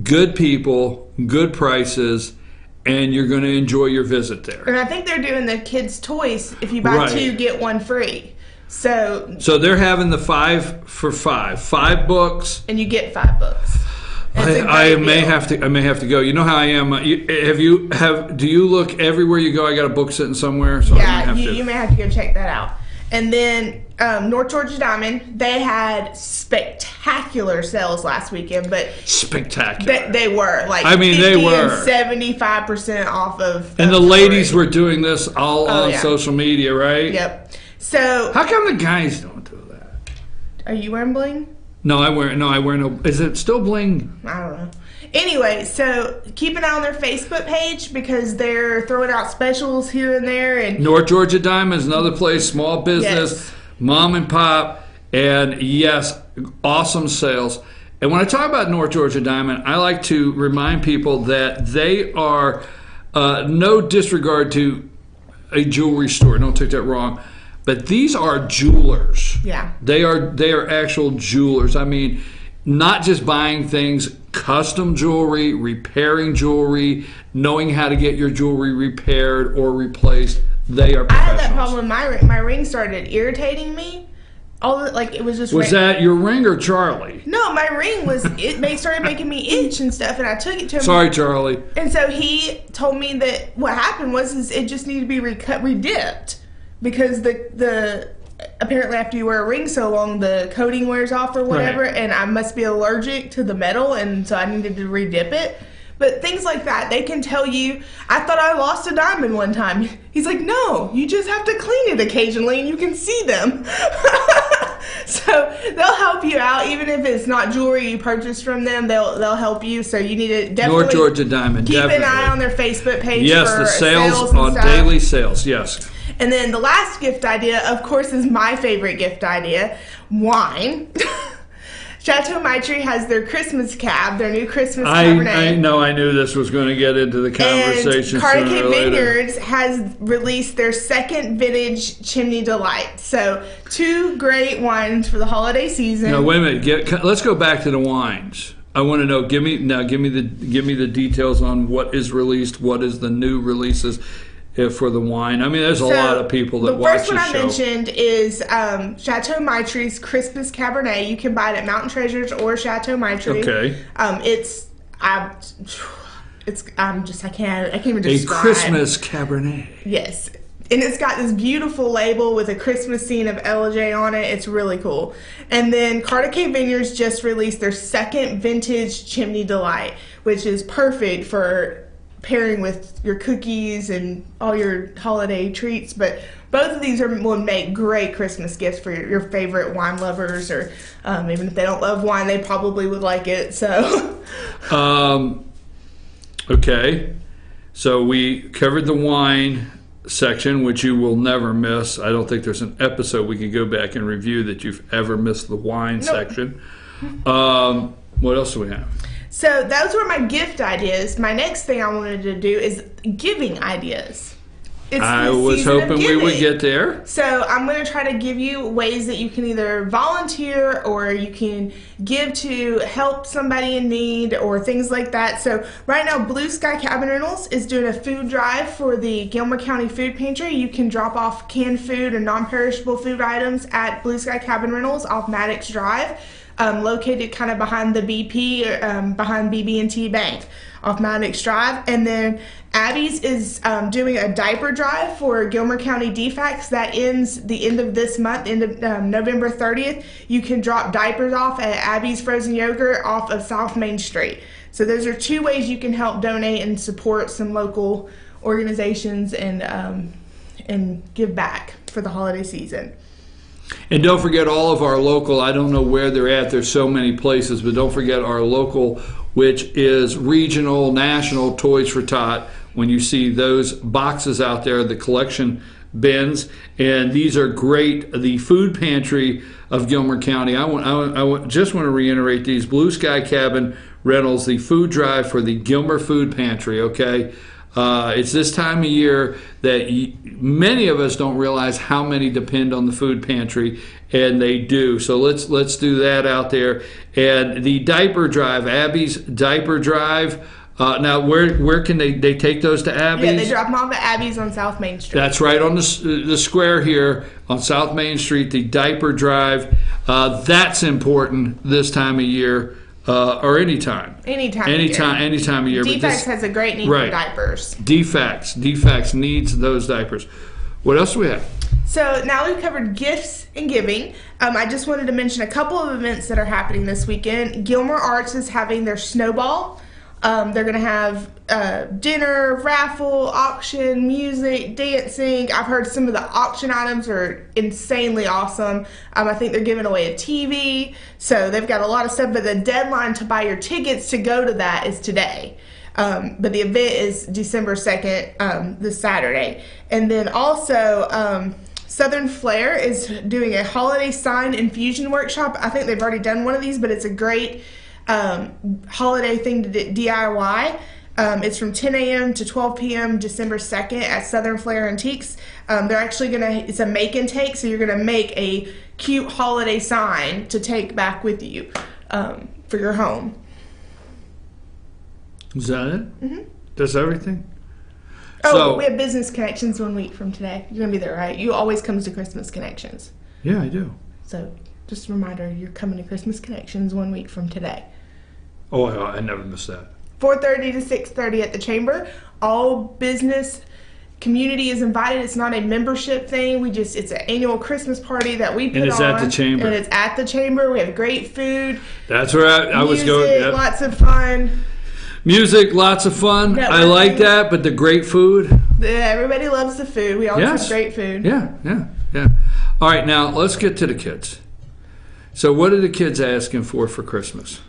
Good people, good prices, and you're going to enjoy your visit there. And I think they're doing the kids' toys. If you buy Right. 2, get 1 free. So they're having the 5 for 5 books. and you get 5 books. I may have to go. You know how I am. Do you look everywhere you go? I got a book sitting somewhere. So Yeah, you may have to go check that out. And then North Georgia Diamond, they had spectacular sales last weekend, but spectacular. They were like, I mean, they were 75% off of. And the ladies were doing this all on yeah. social media, right? Yep. So how come the guys don't do that? Are you wearing bling? No, I wear no. Is it still bling? I don't know. Anyway, so keep an eye on their Facebook page because they're throwing out specials here and there. And North Georgia Diamond is another place, small business, Yes. mom and pop, and yes, awesome sales. And when I talk about North Georgia Diamond, I like to remind people that they are no disregard to a jewelry store. Don't take that wrong. But these are jewelers. Yeah. They are actual jewelers. I mean, not just buying things, custom jewelry, repairing jewelry, knowing how to get your jewelry repaired or replaced. They are I had professionals. that problem with my ring. My ring started irritating me. It was just. Was that your ring or Charlie? No, my ring was. Started making me itch and stuff, and I took it to him. Sorry, Charlie. And so he told me that what happened was it just needed to be redipped because the apparently after you wear a ring so long the coating wears off or whatever, Right. and I must be allergic to the metal, and so I needed to redip it. But things like that, they can tell you. I thought I lost a diamond one time. He's like, no, you just have to clean it occasionally and you can see them. So they'll help you out, even if it's not jewelry you purchase from them. They'll help you. So you need to definitely North Georgia Diamond. keep definitely. an eye on their Facebook page. Yes, for the sales and on stuff. daily sales. Yes. And then the last gift idea, of course, is my favorite gift idea: wine. Chateau Maitre has their Christmas cab, their new Christmas Cabernet. I knew this was going to get into the conversation And Carter sooner Cape or later. Vineyards has released their second vintage Chimney Delight. So 2 great wines for the holiday season. Now wait a minute. Let's go back to the wines. I want to know. Give me the details on what is released. What is the new releases for the wine? I mean, there's a lot of people that watch the first one I show. mentioned is Chateau Maitre's Christmas Cabernet. You can buy it at Mountain Treasures or Chateau Maitre. Okay. I can't even A describe. Christmas Cabernet. Yes. And it's got this beautiful label with a Christmas scene of LJ on it. It's really cool. And then Carter Cape Vineyards just released their second vintage Chimney Delight, which is perfect for pairing with your cookies and all your holiday treats. But both of these will make great Christmas gifts for your favorite wine lovers, or even if they don't love wine, they probably would like it. So, Okay. So we covered the wine section, which you will never miss. I don't think there's an episode we can go back and review that you've ever missed the wine section. What else do we have? So those were my gift ideas. My next thing I wanted to do is giving ideas. I was hoping we would get there. So I'm going to try to give you ways that you can either volunteer or you can give to help somebody in need or things like that. So right now, Blue Sky Cabin Rentals is doing a food drive for the Gilmer County Food Pantry. You can drop off canned food and non-perishable food items at Blue Sky Cabin Rentals off Maddox Drive. Located kind of behind the BP, behind BB&T Bank off Maddox Drive. And then Abby's is doing a diaper drive for Gilmer County DFACS that ends the end of this month, end of November 30th. You can drop diapers off at Abby's Frozen Yogurt off of South Main Street. So those are 2 ways you can help donate and support some local organizations and give back for the holiday season. And don't forget all of our local, I don't know where they're at, there's so many places, but don't forget our local, which is regional, national Toys for Tot. When you see those boxes out there, the collection bins, and these are great. The food pantry of Gilmer County, I just want to reiterate these. Blue Sky Cabin Rentals, the food drive for the Gilmer Food Pantry, okay? It's this time of year that many of us don't realize how many depend on the food pantry, and they do. So let's do that out there. And the diaper drive, Abby's diaper drive, Now, where can they take those to Abby's? Yeah, they drop them off at Abby's on South Main Street. That's right on the square here on South Main Street, the diaper drive. That's important this time of year, or anytime. Any time of year. Defects has a great need for diapers. Defects needs those diapers. What else do we have? So now we've covered gifts and giving. I just wanted to mention a couple of events that are happening this weekend. Gilmore Arts is having their snowball. They're going to have dinner, raffle, auction, music, dancing. I've heard some of the auction items are insanely awesome. I think they're giving away a TV. So they've got a lot of stuff, but the deadline to buy your tickets to go to that is today. But the event is December 2nd, this Saturday. And then also Southern Flair is doing a holiday sign infusion workshop. I think they've already done one of these, but it's a great holiday thing to DIY. It's from 10 a.m. to 12 p.m. December 2nd at Southern Flair Antiques. They're actually it's a make and take, so you're gonna make a cute holiday sign to take back with you for your home. Is that it? Mm-hmm. That's everything? Oh, we have Business Connections 1 week from today. You're gonna be there, right? You always come to Christmas Connections. Yeah, I do. So just a reminder, you're coming to Christmas Connections 1 week from today. Oh, I never missed that. 4:30 to 6:30 at the Chamber. All business community is invited. It's not a membership thing. It's an annual Christmas party that we put on. And it's at the Chamber. And it's at the Chamber. We have great food. That's where I was going. Music, lots of fun. Music, lots of fun. I like that, but the great food. Everybody loves the food. We always have great food. Yeah. All right, now let's get to the kids. So what are the kids asking for Christmas?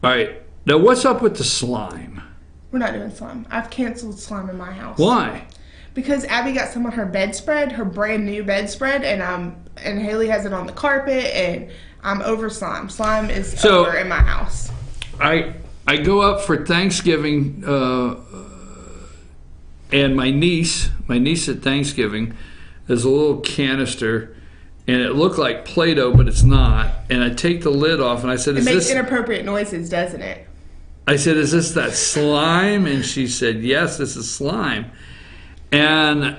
All right, now what's up with the slime? We're not doing slime. I've canceled slime in my house. Why? Because Abby got some on her bedspread, her brand new bedspread, and Haley has it on the carpet, and I'm over slime. Slime is over in my house. I go up for Thanksgiving, and my niece at Thanksgiving, there's a little canister, and it looked like Play-Doh, but it's not. And I take the lid off, and I said, It makes inappropriate noises, doesn't it? I said, is this that slime? And she said, yes, this is slime. And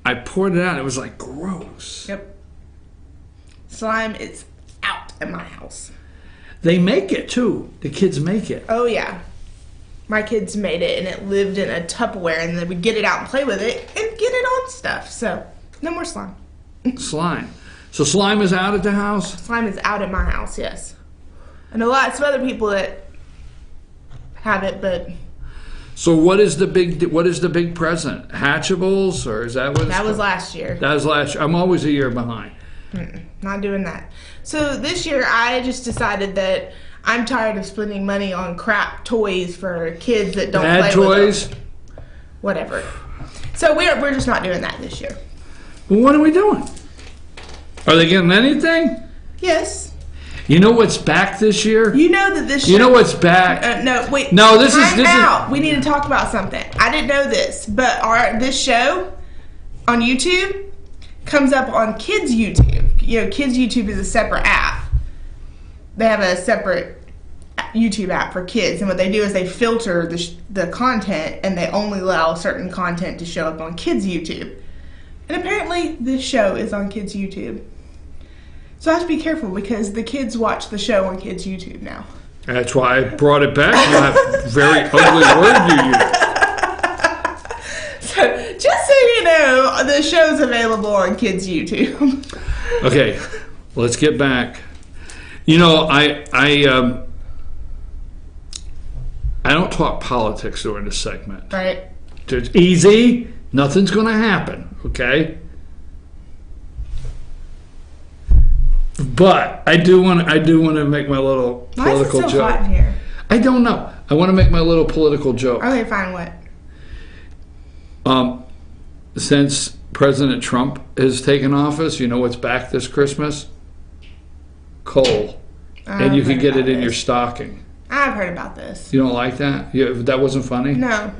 I poured it out, and it was like gross. Yep. Slime is out at my house. They make it, too. The kids make it. Oh, yeah. My kids made it, and it lived in a Tupperware, and then we'd get it out and play with it and get it on stuff. So, no more slime. Slime. So slime is out at the house? Slime is out at my house, yes. I know lots of other people that have it, but... So what is the big present? Hatchables, or is that what That was last year. That was last year. I'm always a year behind. Not doing that. So this year I just decided that I'm tired of spending money on crap toys for kids that don't play toys? with them. Whatever. So we're just not doing that this year. Well, what are we doing? Are they getting anything? Yes. You know what's back this year? You know that this year... You know what's back? No, wait. No, this is... We need to talk about something. I didn't know this, but this show on YouTube comes up on Kids YouTube. You know, Kids YouTube is a separate app. They have a separate YouTube app for kids, and what they do is they filter the content, and they only allow certain content to show up on Kids YouTube. And apparently this show is on Kids YouTube. So I have to be careful because the kids watch the show on Kids YouTube now. That's why I brought it back. You have a very ugly word you use. So just so you know, the show's available on Kids YouTube. Okay, let's get back. You know, I don't talk politics during this segment. Right. It's easy. Nothing's going to happen. Okay. But I do want to make my little political joke. Why is it so hot in here? I don't know. I want to make my little political joke. Okay, fine. What? Since President Trump has taken office, you know what's back this Christmas? Coal. And you can get it in your stocking. I've heard about this. You don't like that? That wasn't funny? No.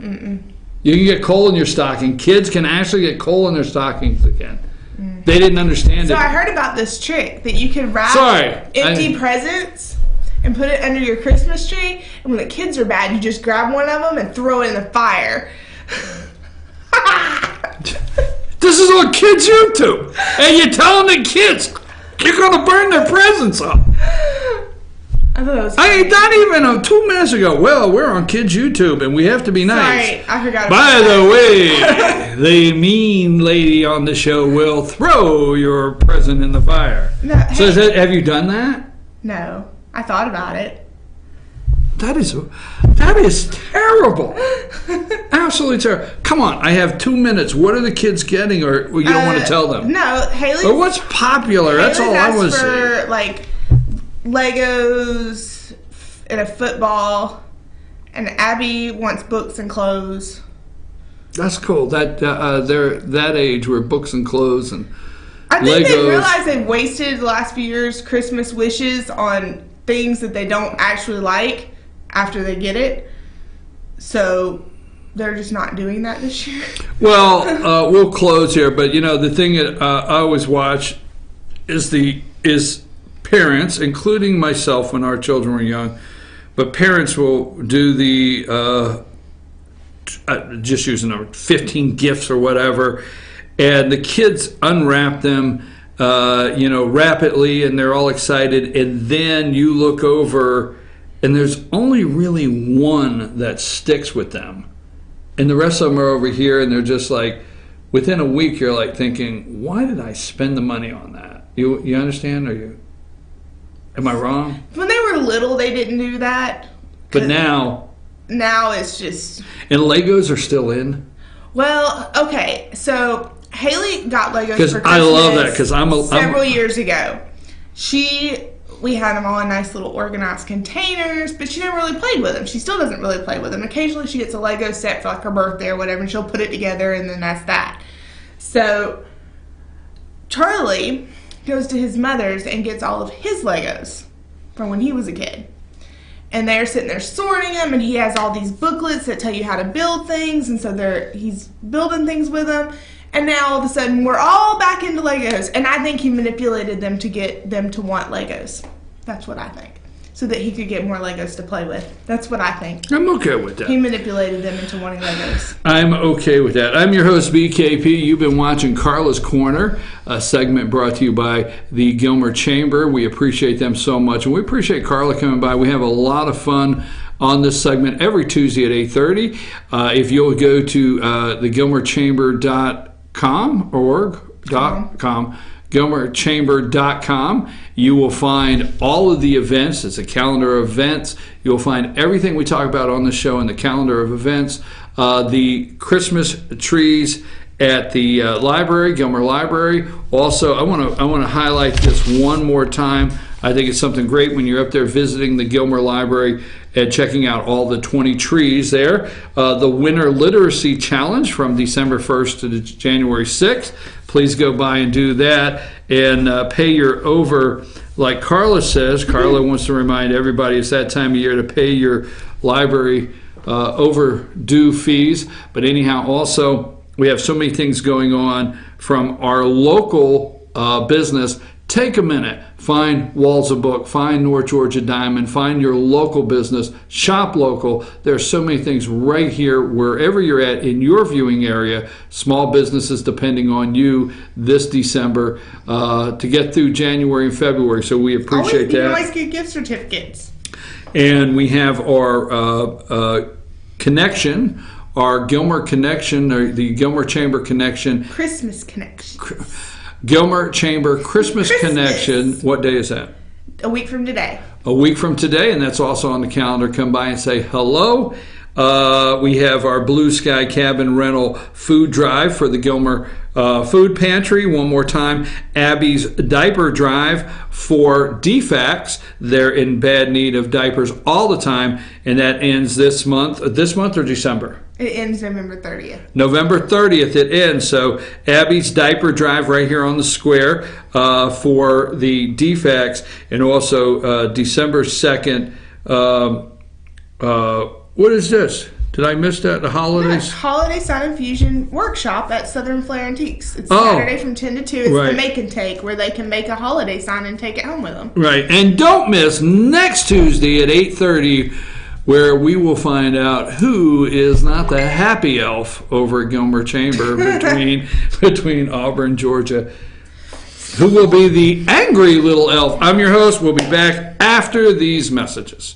You can get coal in your stocking. Kids can actually get coal in their stockings again. They didn't understand it. So I heard about this trick that you can wrap empty presents and put it under your Christmas tree. And when the kids are bad, you just grab one of them and throw it in the fire. This is on kids' YouTube, and you're telling the kids you're gonna burn their presents up. I thought it was Not even 2 minutes ago. Well, we're on kids' YouTube, and we have to be nice. Sorry, I forgot. By the way, the mean lady on the show will throw your present in the fire. No, So have you done that? No, I thought about it. That is terrible. Absolutely terrible. Come on, I have 2 minutes. What are the kids getting, or you don't want to tell them? No, Haley. But what's popular? That's all I want to say. For like Legos and a football, and Abby wants books and clothes. That's cool. That they're that age where books and clothes and I think Legos. they realize they've wasted the last few years' Christmas wishes on things that they don't actually like after they get it. So they're just not doing that this year. Well, we'll close here, but the thing that I always watch is parents, including myself when our children were young, but parents will do the just use the number 15 gifts or whatever, and the kids unwrap them rapidly, and they're all excited, and then you look over and there's only really one that sticks with them, and the rest of them are over here, and they're just like, within a week you're like thinking, why did I spend the money on that? You understand? Am I wrong? When they were little, they didn't do that. But now it's just... And Legos are still in? Well, okay, so Haley got Legos for Christmas. I love that, because several years ago. We had them all in nice little organized containers, but she never really played with them. She still doesn't really play with them. Occasionally she gets a Lego set for like her birthday or whatever, and she'll put it together, and then that's that. So Charlie goes to his mother's and gets all of his Legos from when he was a kid. And they're sitting there sorting them, and he has all these booklets that tell you how to build things, and so he's building things with them. And now all of a sudden we're all back into Legos, and I think he manipulated them to get them to want Legos. That's what I think. So that he could get more Legos to play with. That's what I think. I'm okay with that. He manipulated them into wanting Legos. I'm okay with that. I'm your host, BKP. You've been watching Carla's Corner, a segment brought to you by the Gilmer Chamber. We appreciate them so much, and we appreciate Carla coming by. We have a lot of fun on this segment every Tuesday at 8:30. If you'll go to thegilmerchamber.com, GilmerChamber.com. You will find all of the events. It's a calendar of events. You'll find everything we talk about on the show in the calendar of events. The Christmas trees at the library, Gilmer Library. Also, I want to highlight this one more time. I think it's something great when you're up there visiting the Gilmer Library and checking out all the 20 trees there. The Winter Literacy Challenge from December 1st to January 6th. Please go by and do that, and pay your like Carla says. Carla wants to remind everybody it's that time of year to pay your library overdue fees. But anyhow, also, we have so many things going on from our local business. Take a minute, find Walls of Book, find North Georgia Diamond, find your local business, shop local. There's so many things right here, wherever you're at in your viewing area. Small businesses depending on you this December to get through January and February. So we appreciate that. You always get gift certificates. And we have our connection, our Gilmer Connection, or the Gilmer Chamber Connection. Christmas Connection. Gilmer Chamber Christmas Connection. What day is that? A week from today. A week from today, and that's also on the calendar. Come by and say hello. We have our Blue Sky Cabin Rental Food Drive for the Gilmer Food Pantry. One more time, Abby's Diaper Drive for DFACs. They're in bad need of diapers all the time, and that ends this month. This month or December? It ends November 30th. November 30th it ends. So Abby's Diaper Drive right here on the square for the DFACs, and also December 2nd. What is this? Did I miss that? The holidays? Holiday Sign and Fusion workshop at Southern Flair Antiques. It's Oh. Saturday from 10 to 2. It's Right. the make and take, where they can make a holiday sign and take it home with them. Right. And don't miss next Tuesday at 8:30, where we will find out who is not the happy elf over at Gilmer Chamber between Auburn, Georgia. Who will be the angry little elf? I'm your host. We'll be back after these messages.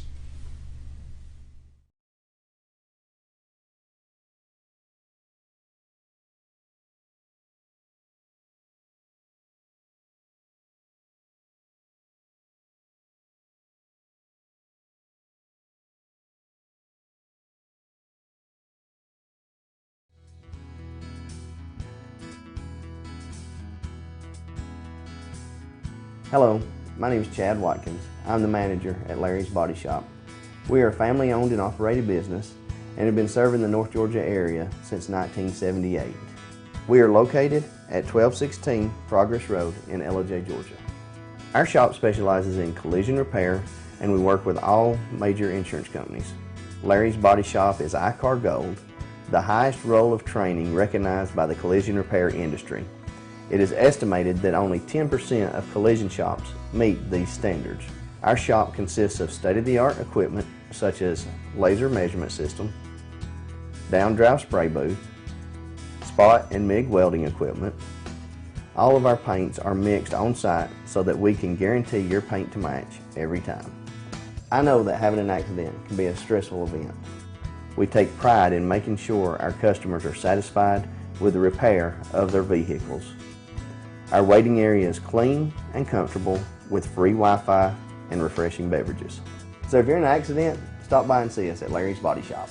Hello, my name is Chad Watkins. I'm the manager at Larry's Body Shop. We are a family-owned and operated business and have been serving the North Georgia area since 1978. We are located at 1216 Progress Road in Ellijay, Georgia. Our shop specializes in collision repair and we work with all major insurance companies. Larry's Body Shop is ICAR Gold, the highest role of training recognized by the collision repair industry. It is estimated that only 10% of collision shops meet these standards. Our shop consists of state-of-the-art equipment such as laser measurement system, down-drive spray booth, spot and MIG welding equipment. All of our paints are mixed on-site so that we can guarantee your paint to match every time. I know that having an accident can be a stressful event. We take pride in making sure our customers are satisfied with the repair of their vehicles. Our waiting area is clean and comfortable with free Wi-Fi and refreshing beverages. So if you're in an accident, stop by and see us at Larry's Body Shop.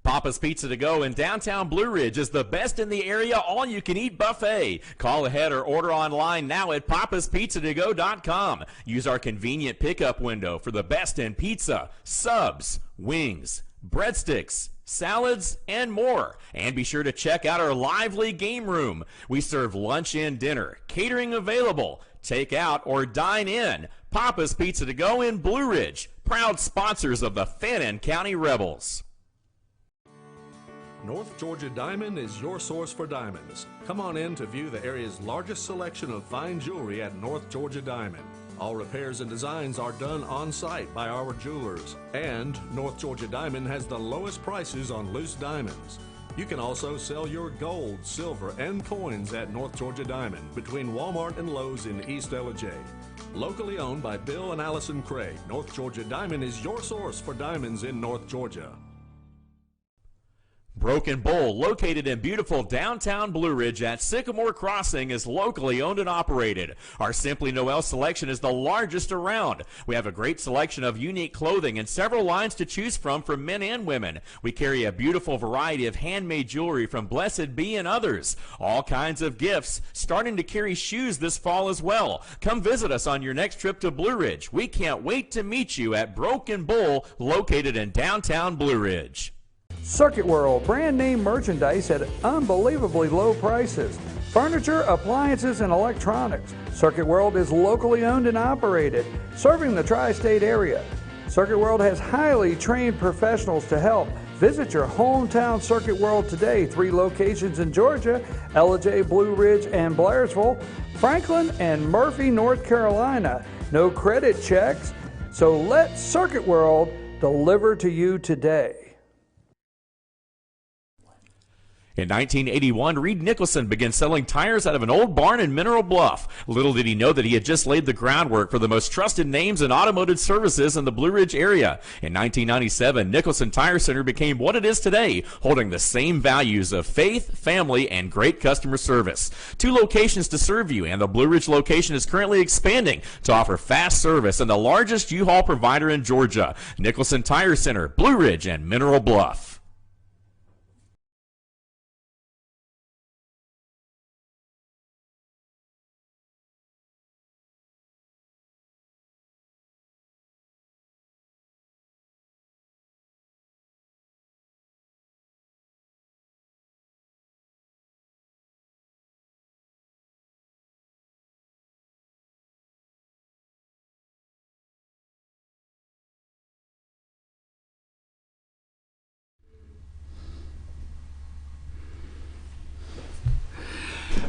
Papa's Pizza to Go in downtown Blue Ridge is the best in the area all-you-can-eat buffet. Call ahead or order online now at papaspizzatogo.com. Use our convenient pickup window for the best in pizza, subs, wings, breadsticks, salads, and more. And be sure to check out our lively game room. We serve lunch and dinner, catering available, take out or dine in. Papa's Pizza to Go in Blue Ridge, proud sponsors of the Fannin County Rebels. North Georgia Diamond is your source for diamonds. Come on in to view the area's largest selection of fine jewelry at North Georgia Diamond. All repairs and designs are done on-site by our jewelers. And North Georgia Diamond has the lowest prices on loose diamonds. You can also sell your gold, silver, and coins at North Georgia Diamond between Walmart and Lowe's in East Ellijay. Locally owned by Bill and Allison Craig, North Georgia Diamond is your source for diamonds in North Georgia. Broken Bull, located in beautiful downtown Blue Ridge at Sycamore Crossing, is locally owned and operated. Our Simply Noel selection is the largest around. We have a great selection of unique clothing and several lines to choose from for men and women. We carry a beautiful variety of handmade jewelry from Blessed Be and others. All kinds of gifts, starting to carry shoes this fall as well. Come visit us on your next trip to Blue Ridge. We can't wait to meet you at Broken Bull, located in downtown Blue Ridge. Circuit World, brand name merchandise at unbelievably low prices. Furniture, appliances, and electronics. Circuit World is locally owned and operated, serving the tri-state area. Circuit World has highly trained professionals to help. Visit your hometown Circuit World today. 3 locations in Georgia: Ellijay, Blue Ridge, and Blairsville, Franklin, and Murphy, North Carolina. No credit checks, so let Circuit World deliver to you today. In 1981, Reed Nicholson began selling tires out of an old barn in Mineral Bluff. Little did he know that he had just laid the groundwork for the most trusted names in automotive services in the Blue Ridge area. In 1997, Nicholson Tire Center became what it is today, holding the same values of faith, family, and great customer service. 2 locations to serve you, and the Blue Ridge location is currently expanding to offer fast service and the largest U-Haul provider in Georgia. Nicholson Tire Center, Blue Ridge, and Mineral Bluff.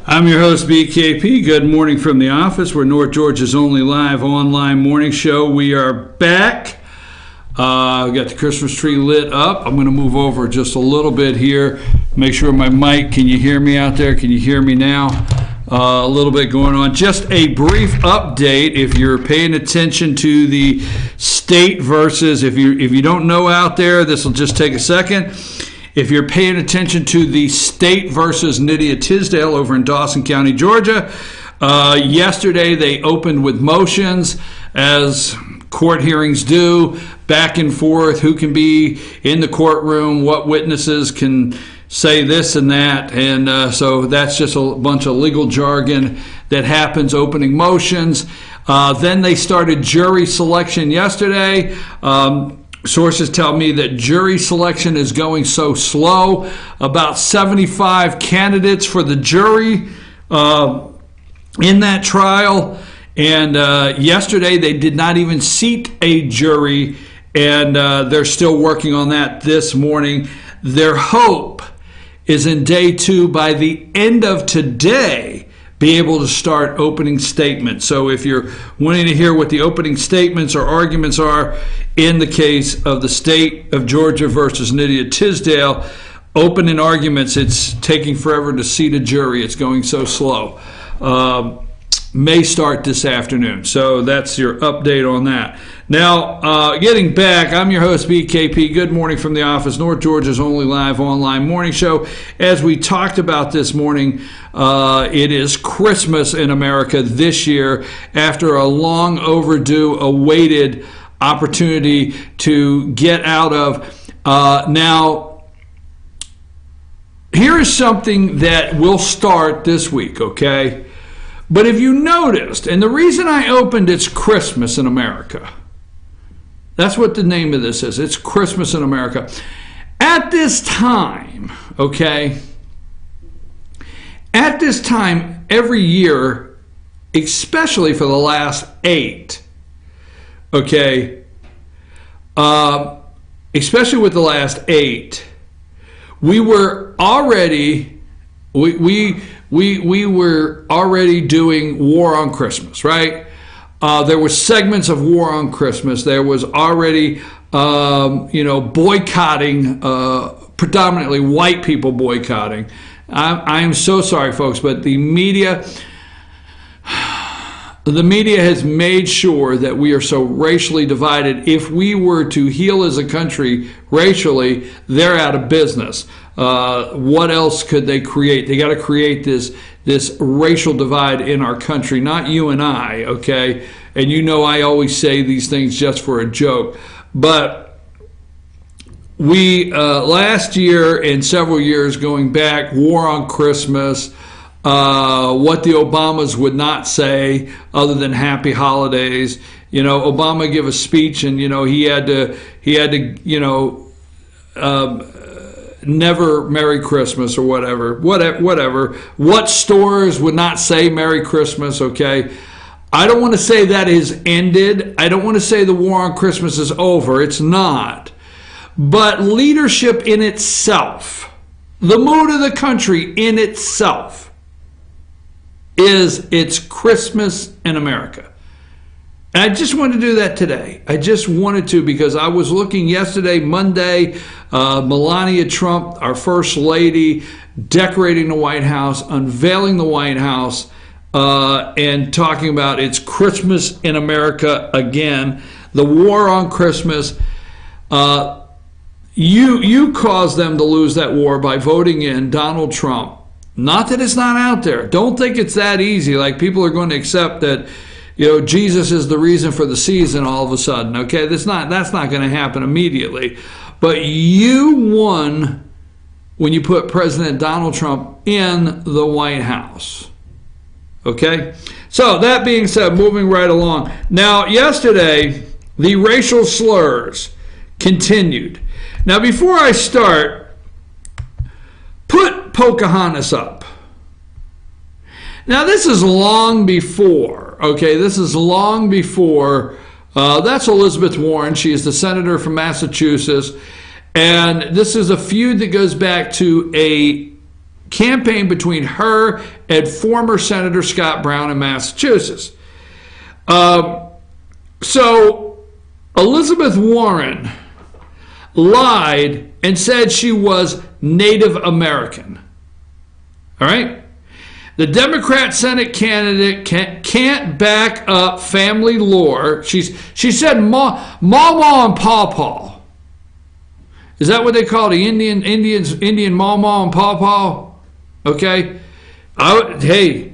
I'm your host, BKP. Good morning from the office. We're North Georgia's only live online morning show. We are back. We got the Christmas tree lit up. I'm going to move over just a little bit here. Make sure my mic, can you hear me out there? Can you hear me now? A little bit going on. Just a brief update. If you're paying attention to the state versus, if you don't know out there, this will just take a second. If you're paying attention to the state versus Nydia-Tisdale over in Dawson County, Georgia, yesterday they opened with motions, as court hearings do, back and forth, who can be in the courtroom, what witnesses can say this and that, and so that's just a bunch of legal jargon that happens opening motions. Then they started jury selection yesterday. Sources tell me that jury selection is going so slow. About 75 candidates for the jury in that trial. And yesterday they did not even seat a jury, and they're still working on that this morning. Their hope is in day 2, by the end of today, be able to start opening statements. So if you're wanting to hear what the opening statements or arguments are in the case of the state of Georgia versus Nydia-Tisdale, opening arguments, it's taking forever to seat a jury. It's going so slow. May start this afternoon. So that's your update on that. Now, getting back, I'm your host, BKP. Good morning from the office, North Georgia's only live online morning show. As we talked about this morning, it is Christmas in America this year after a long overdue, awaited opportunity to get out of. Now, here is something that will start this week, okay? But if you noticed, and the reason I opened It's Christmas in America, that's what the name of this is. It's Christmas in America. At this time, okay, at this time every year, especially for the last 8, okay, especially with the last 8, we were already, we were already doing War on Christmas, right? There were segments of War on Christmas. There was already, boycotting, predominantly white people boycotting. I am so sorry, folks, but the media has made sure that we are so racially divided. If we were to heal as a country racially, they're out of business. What else could they create? They got to create this racial divide in our country, not you and I, okay? And you know I always say these things just for a joke. But we, last year and several years going back, War on Christmas, what the Obamas would not say other than happy holidays. You know, Obama gave a speech and, he had to never Merry Christmas or whatever. What stores would not say Merry Christmas, okay? I don't want to say that is ended. I don't want to say the War on Christmas is over. It's not. But leadership in itself, the mood of the country in itself, is it's Christmas in America. And I just wanted to do that today. I just wanted to, because I was looking yesterday, Monday, Melania Trump, our First Lady, decorating the White House, unveiling the White House, and talking about it's Christmas in America again. The war on Christmas. You caused them to lose that war by voting in Donald Trump. Not that it's not out there. Don't think it's that easy. Like people are going to accept that, Jesus is the reason for the season all of a sudden. Okay, that's not going to happen immediately. But you won when you put President Donald Trump in the White House. Okay? So that being said, moving right along. Now, yesterday, the racial slurs continued. Now, before I start, put Pocahontas up. Now, this is long before, okay? This is long before, that's Elizabeth Warren. She is the senator from Massachusetts. And this is a feud that goes back to campaign between her and former Senator Scott Brown in Massachusetts. So Elizabeth Warren lied and said she was Native American. All right? The Democrat Senate candidate can't back up family lore. She said Mama and Pawpaw. Is that what they call the Indian Mama and Pawpaw? Okay. Hey,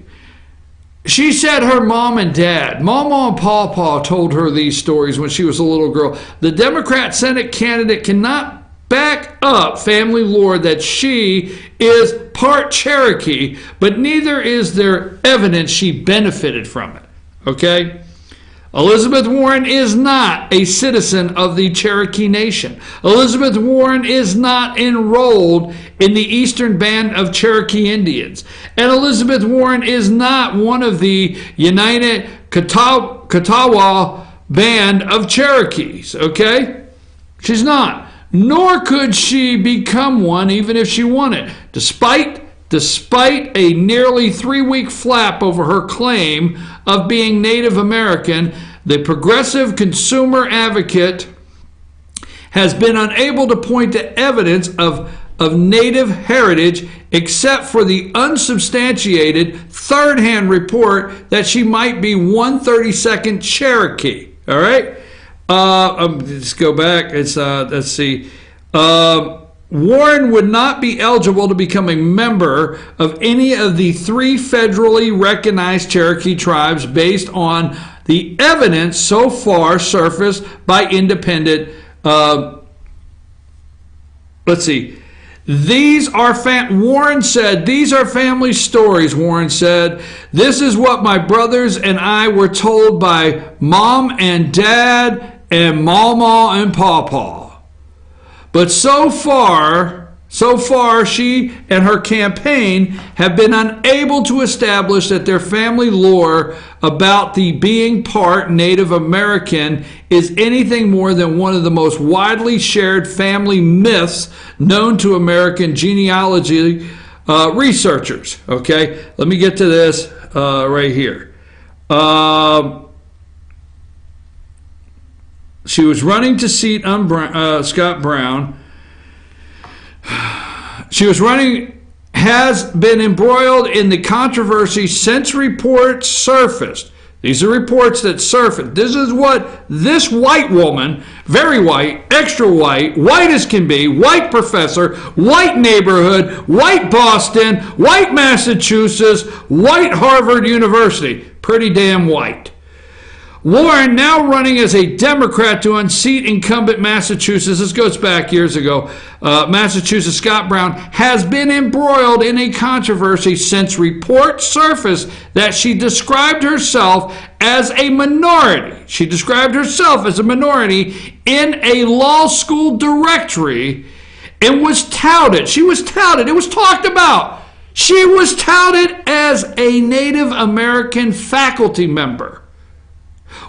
she said her mom and dad, Mama and Pawpaw, told her these stories when she was a little girl. The Democrat Senate candidate cannot back up family lore that she is part Cherokee, but neither is there evidence she benefited from it. Okay? Elizabeth Warren is not a citizen of the Cherokee Nation. Elizabeth Warren is not enrolled in the Eastern Band of Cherokee Indians. And Elizabeth Warren is not one of the United Catawba Band of Cherokees. Okay? She's not. Nor could she become one even if she wanted. Despite a nearly 3-week flap over her claim of being Native American, the progressive consumer advocate has been unable to point to evidence of Native heritage except for the unsubstantiated third-hand report that she might be 1/32nd Cherokee. All right? Let's go back. Let's see. Warren would not be eligible to become a member of any of the 3 federally recognized Cherokee tribes based on the evidence so far surfaced by independent. Let's see. Warren said, these are family stories, Warren said. This is what my brothers and I were told by Mom and Dad and Mama and Pawpaw. But so far, she and her campaign have been unable to establish that their family lore about the being part Native American is anything more than one of the most widely shared family myths known to American genealogy researchers. Okay, let me get to this right here. She was running to seat Scott Brown. She was running, has been embroiled in the controversy since reports surfaced. These are reports that surfaced. This is what this white woman, very white, extra white as can be, white professor, white neighborhood, white Boston, white Massachusetts, white Harvard University. Pretty damn white. Warren, now running as a Democrat to unseat incumbent Massachusetts, this goes back years ago, Massachusetts Scott Brown, has been embroiled in a controversy since reports surfaced that she described herself as a minority. She described herself as a minority in a law school directory and was touted. She was touted. It was talked about. She was touted as a Native American faculty member.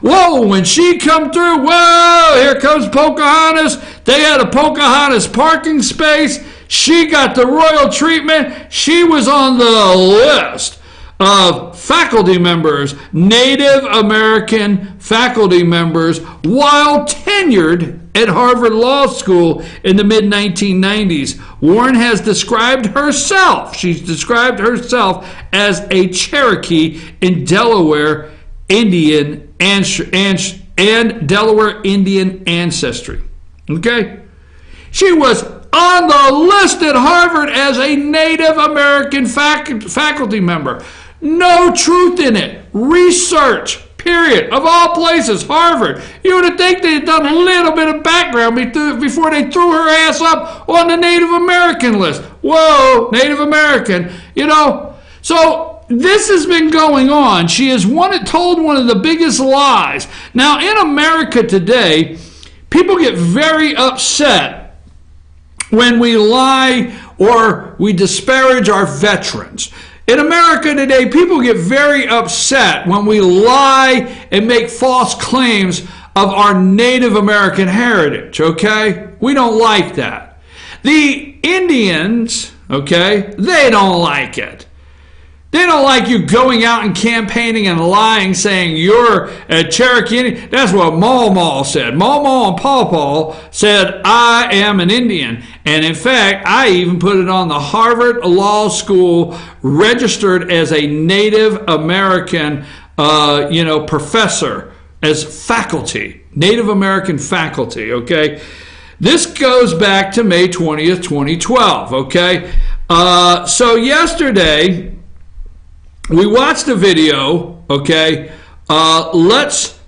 Whoa, when she come through, whoa, here comes Pocahontas. They had a Pocahontas parking space. She got the royal treatment. She was on the list of faculty members, Native American faculty members, while tenured at Harvard Law School in the mid-1990s. Warren has described herself, she's described herself as a Cherokee in Delaware Indian and Delaware Indian ancestry. Okay? She was on the list at Harvard as a Native American faculty member. No truth in it. Research, period. Of all places, Harvard. You would think they had done a little bit of background before they threw her ass up on the Native American list. Whoa, Native American. You know, so this has been going on. She has told one of the biggest lies. Now, in America today, people get very upset when we lie or we disparage our veterans. In America today, people get very upset when we lie and make false claims of our Native American heritage, okay? We don't like that. The Indians, okay? They don't like it. They don't like you going out and campaigning and lying, saying you're a Cherokee Indian. That's what Maw said. Maw and Paw said, I am an Indian. And in fact, I even put it on the Harvard Law School, registered as a Native American, professor, as faculty, Native American faculty, okay? This goes back to May 20th, 2012, okay? So yesterday, we watched a video, okay? Let's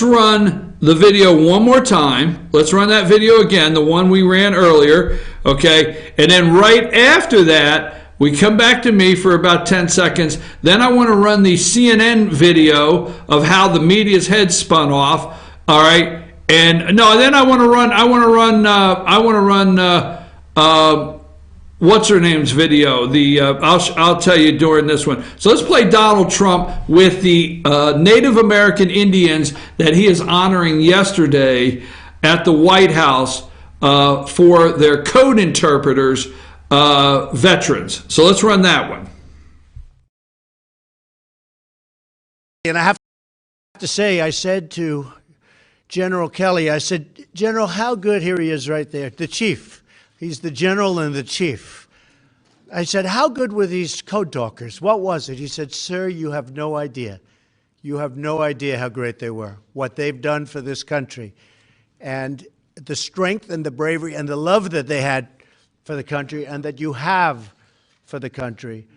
run the video one more time. Let's run that video again, the one we ran earlier, okay? And then right after that, we come back to me for about 10 seconds. Then I want to run the CNN video of how the media's head spun off, all right? And no, then I want to run what's her name's video? I'll tell you during this one. So let's play Donald Trump with the Native American Indians that he is honoring yesterday at the White House for their code interpreters, veterans. So let's run that one. And I have to say, I said to General Kelly, I said, General, how good, here he is right there, the chief. He's the general and the chief. I said, how good were these code talkers? What was it? He said, sir, you have no idea. You have no idea how great they were, what they've done for this country, and the strength and the bravery and the love that they had for the country and that you have for the country.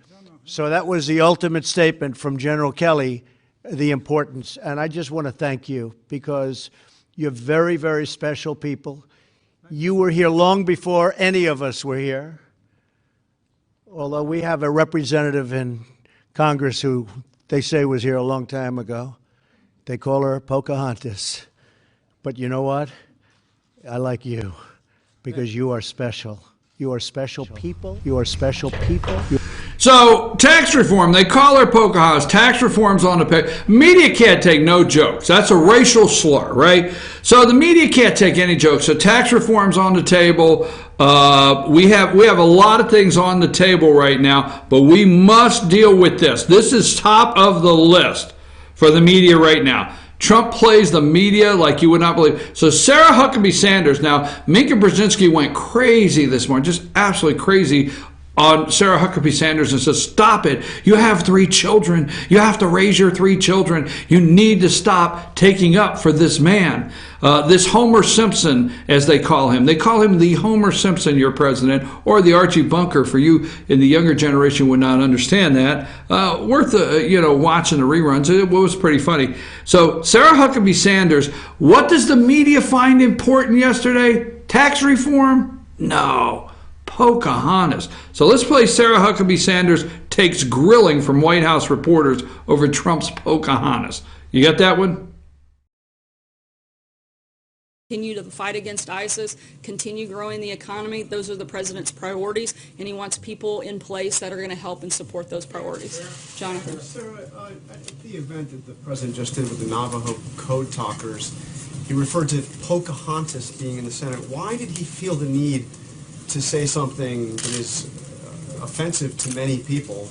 So that was the ultimate statement from General Kelly, the importance. And I just want to thank you, because you're very, very special people. You were here long before any of us were here, although we have a representative in Congress who they say was here a long time ago. They call her Pocahontas. But you know what? I like you, because you are special. You are special people. You are special people. So, tax reform, they call her Pocahontas. Tax reform's on the page. Media can't take no jokes. That's a racial slur, right? So the media can't take any jokes. So tax reform's on the table. We have a lot of things on the table right now, but we must deal with this. This is top of the list for the media right now. Trump plays the media like you would not believe. So Sarah Huckabee Sanders, now Minka Brzezinski went crazy this morning, just absolutely crazy on Sarah Huckabee Sanders and says, stop it. You have 3 children. You have to raise your 3 children. You need to stop taking up for this man. This Homer Simpson, as they call him. They call him the Homer Simpson, your president, or the Archie Bunker. For you in the younger generation would not understand that. Worth watching the reruns. It was pretty funny. So Sarah Huckabee Sanders, what does the media find important yesterday? Tax reform? No. Pocahontas. So let's play Sarah Huckabee Sanders takes grilling from White House reporters over Trump's Pocahontas. You got that one? Continue to fight against ISIS, continue growing the economy. Those are the president's priorities, and he wants people in place that are going to help and support those priorities. Jonathan. Sarah, at the event that the president just did with the Navajo code talkers, he referred to Pocahontas being in the Senate. Why did he feel the need to say something that is offensive to many people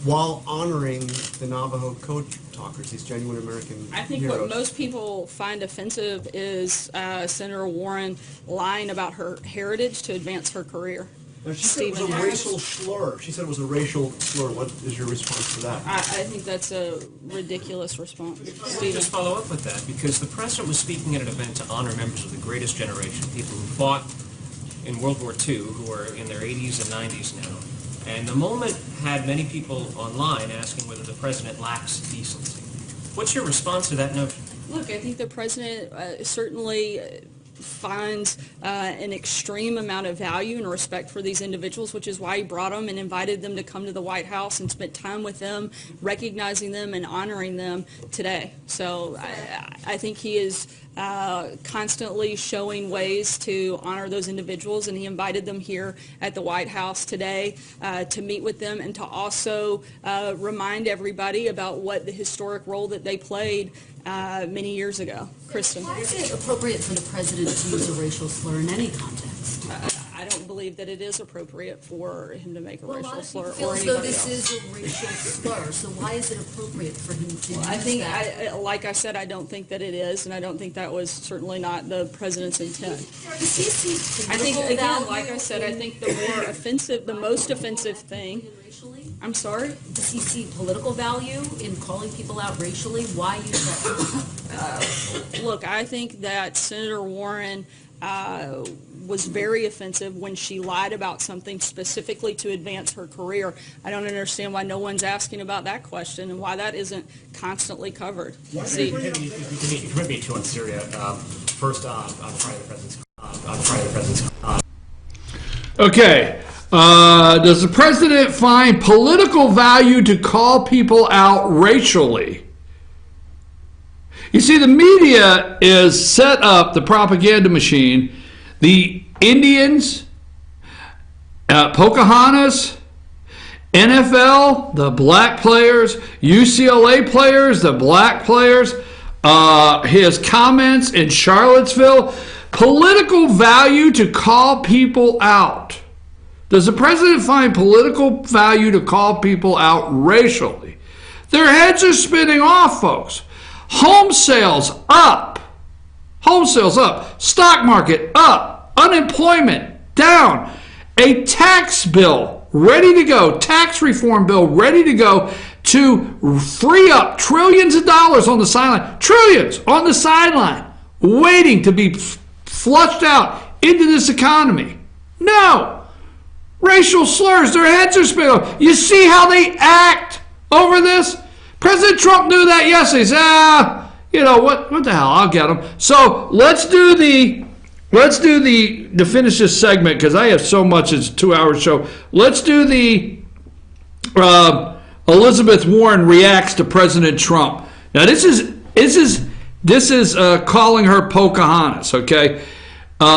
while honoring the Navajo code talkers, these genuine American I think heroes? What most people find offensive is Senator Warren lying about her heritage to advance her career. Now, she said it was a racial slur. She said it was a racial slur. What is your response to that? I think that's a ridiculous response. Let me just follow up with that, because the president was speaking at an event to honor members of the greatest generation, people who fought in World War II, who are in their 80s and 90s now. And the moment had many people online asking whether the president lacks decency. What's your response to that notion? Look, I think the president certainly finds an extreme amount of value and respect for these individuals, which is why he brought them and invited them to come to the White House and spent time with them, recognizing them and honoring them today. So I think he is constantly showing ways to honor those individuals, and he invited them here at the White House today to meet with them and to also remind everybody about what the historic role that they played many years ago. Kristen. Why is it appropriate for the president to use a racial slur in any context? I I don't believe that it is appropriate for him to make a racial slur feel or as though anybody this else. is a racial slur, so why is it appropriate for him to I use think, that? like I said, I don't think that it is, and I don't think that was certainly not the president's intent. Does he see I think, political again, value like I said, I in- think the most offensive thing. I'm sorry? Does he see political value in calling people out racially? Why use that? Look, I think that Senator Warren was very offensive when she lied about something specifically to advance her career. I don't understand why no one's asking about that question and why that isn't constantly covered. See, You commit me to on Syria. First, on Friday the president's. Okay. Does the president find political value to call people out racially? You see, the media is set up, the propaganda machine. The Indians, Pocahontas, NFL, the black players, UCLA players, the black players, his comments in Charlottesville, political value to call people out. Does the president find political value to call people out racially? Their heads are spinning off, folks. Home sales up. Home sales up. Stock market up. Unemployment down. A tax bill ready to go. Tax reform bill ready to go to free up trillions of dollars on the sideline. Trillions on the sideline. Waiting to be flushed out into this economy. No. Racial slurs, their heads are spinning off. You see how they act over this? President Trump knew that yesterday. He said, what the hell? I'll get him. So let's do the to finish this segment because I have so much. It's a 2-hour show. Let's do the Elizabeth Warren reacts to President Trump. Now this is calling her Pocahontas. Okay.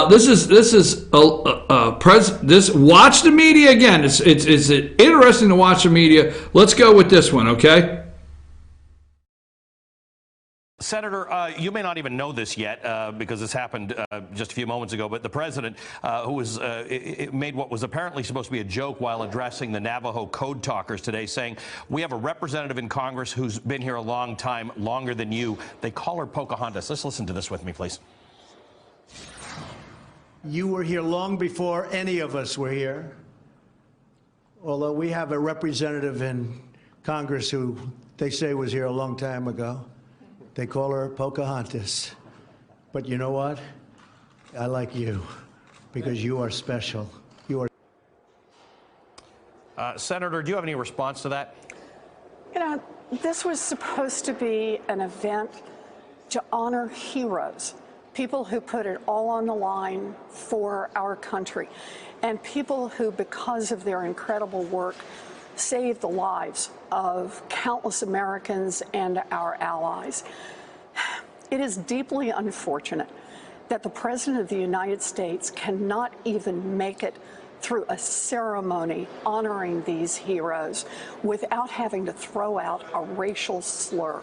This watch the media again. It's interesting to watch the media. Let's go with this one, okay? Senator, you may not even know this yet because this happened just a few moments ago, but the president, who was made what was apparently supposed to be a joke while addressing the Navajo code talkers today, saying, we have a representative in Congress who's been here a long time, longer than you. They call her Pocahontas. Let's listen to this with me, please. You were here long before any of us were here. Although we have a representative in Congress who they say was here a long time ago. They call her Pocahontas. But you know what? I like you because you are special. You are. Senator, do you have any response to that? You know, this was supposed to be an event to honor heroes, people who put it all on the line for our country, and people who, because of their incredible work, saved the lives of countless Americans and our allies. It is deeply unfortunate that the President of the United States cannot even make it through a ceremony honoring these heroes without having to throw out a racial slur.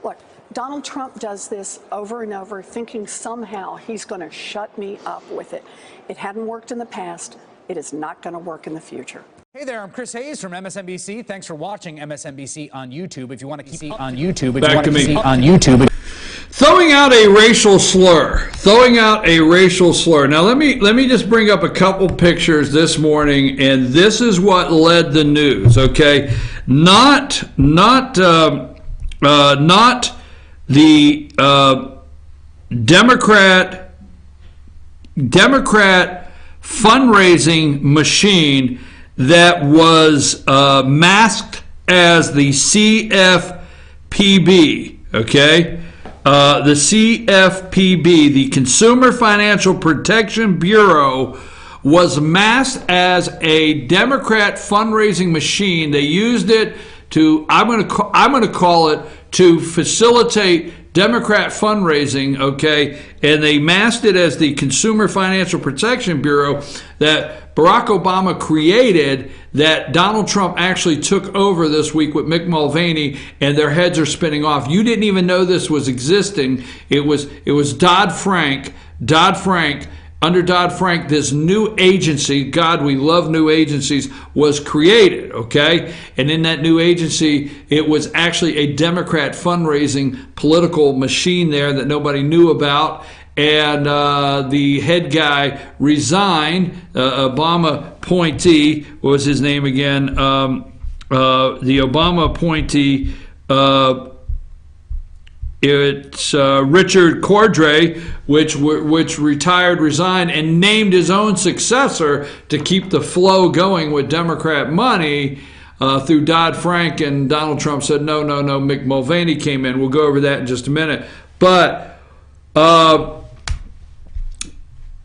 Look, Donald Trump does this over and over, thinking somehow he's going to shut me up with it. It hadn't worked in the past. It is not going to work in the future. Hey there, I'm Chris Hayes from MSNBC. Thanks for watching MSNBC on YouTube. If you want to keep on YouTube, Back to me. Throwing out a racial slur. Now let me just bring up a couple pictures this morning, and this is what led the news. Okay, not the Democrat fundraising machine that was masked as the CFPB, okay? The CFPB, the Consumer Financial Protection Bureau, was masked as a Democrat fundraising machine. They used it to, I'm going to call it, to facilitate Democrat fundraising, okay? And they masked it as the Consumer Financial Protection Bureau that Barack Obama created, that Donald Trump actually took over this week with Mick Mulvaney, and their heads are spinning off. You didn't even know this was existing. It was Dodd-Frank under Dodd-Frank, this new agency, God, we love new agencies, was created, okay? And in that new agency, it was actually a Democrat fundraising political machine there that nobody knew about. And the head guy resigned, Obama appointee, what was his name again? The Obama appointee, it's Richard Cordray, which retired, resigned, and named his own successor to keep the flow going with Democrat money through Dodd-Frank. And Donald Trump said, no. Mick Mulvaney came in. We'll go over that in just a minute. But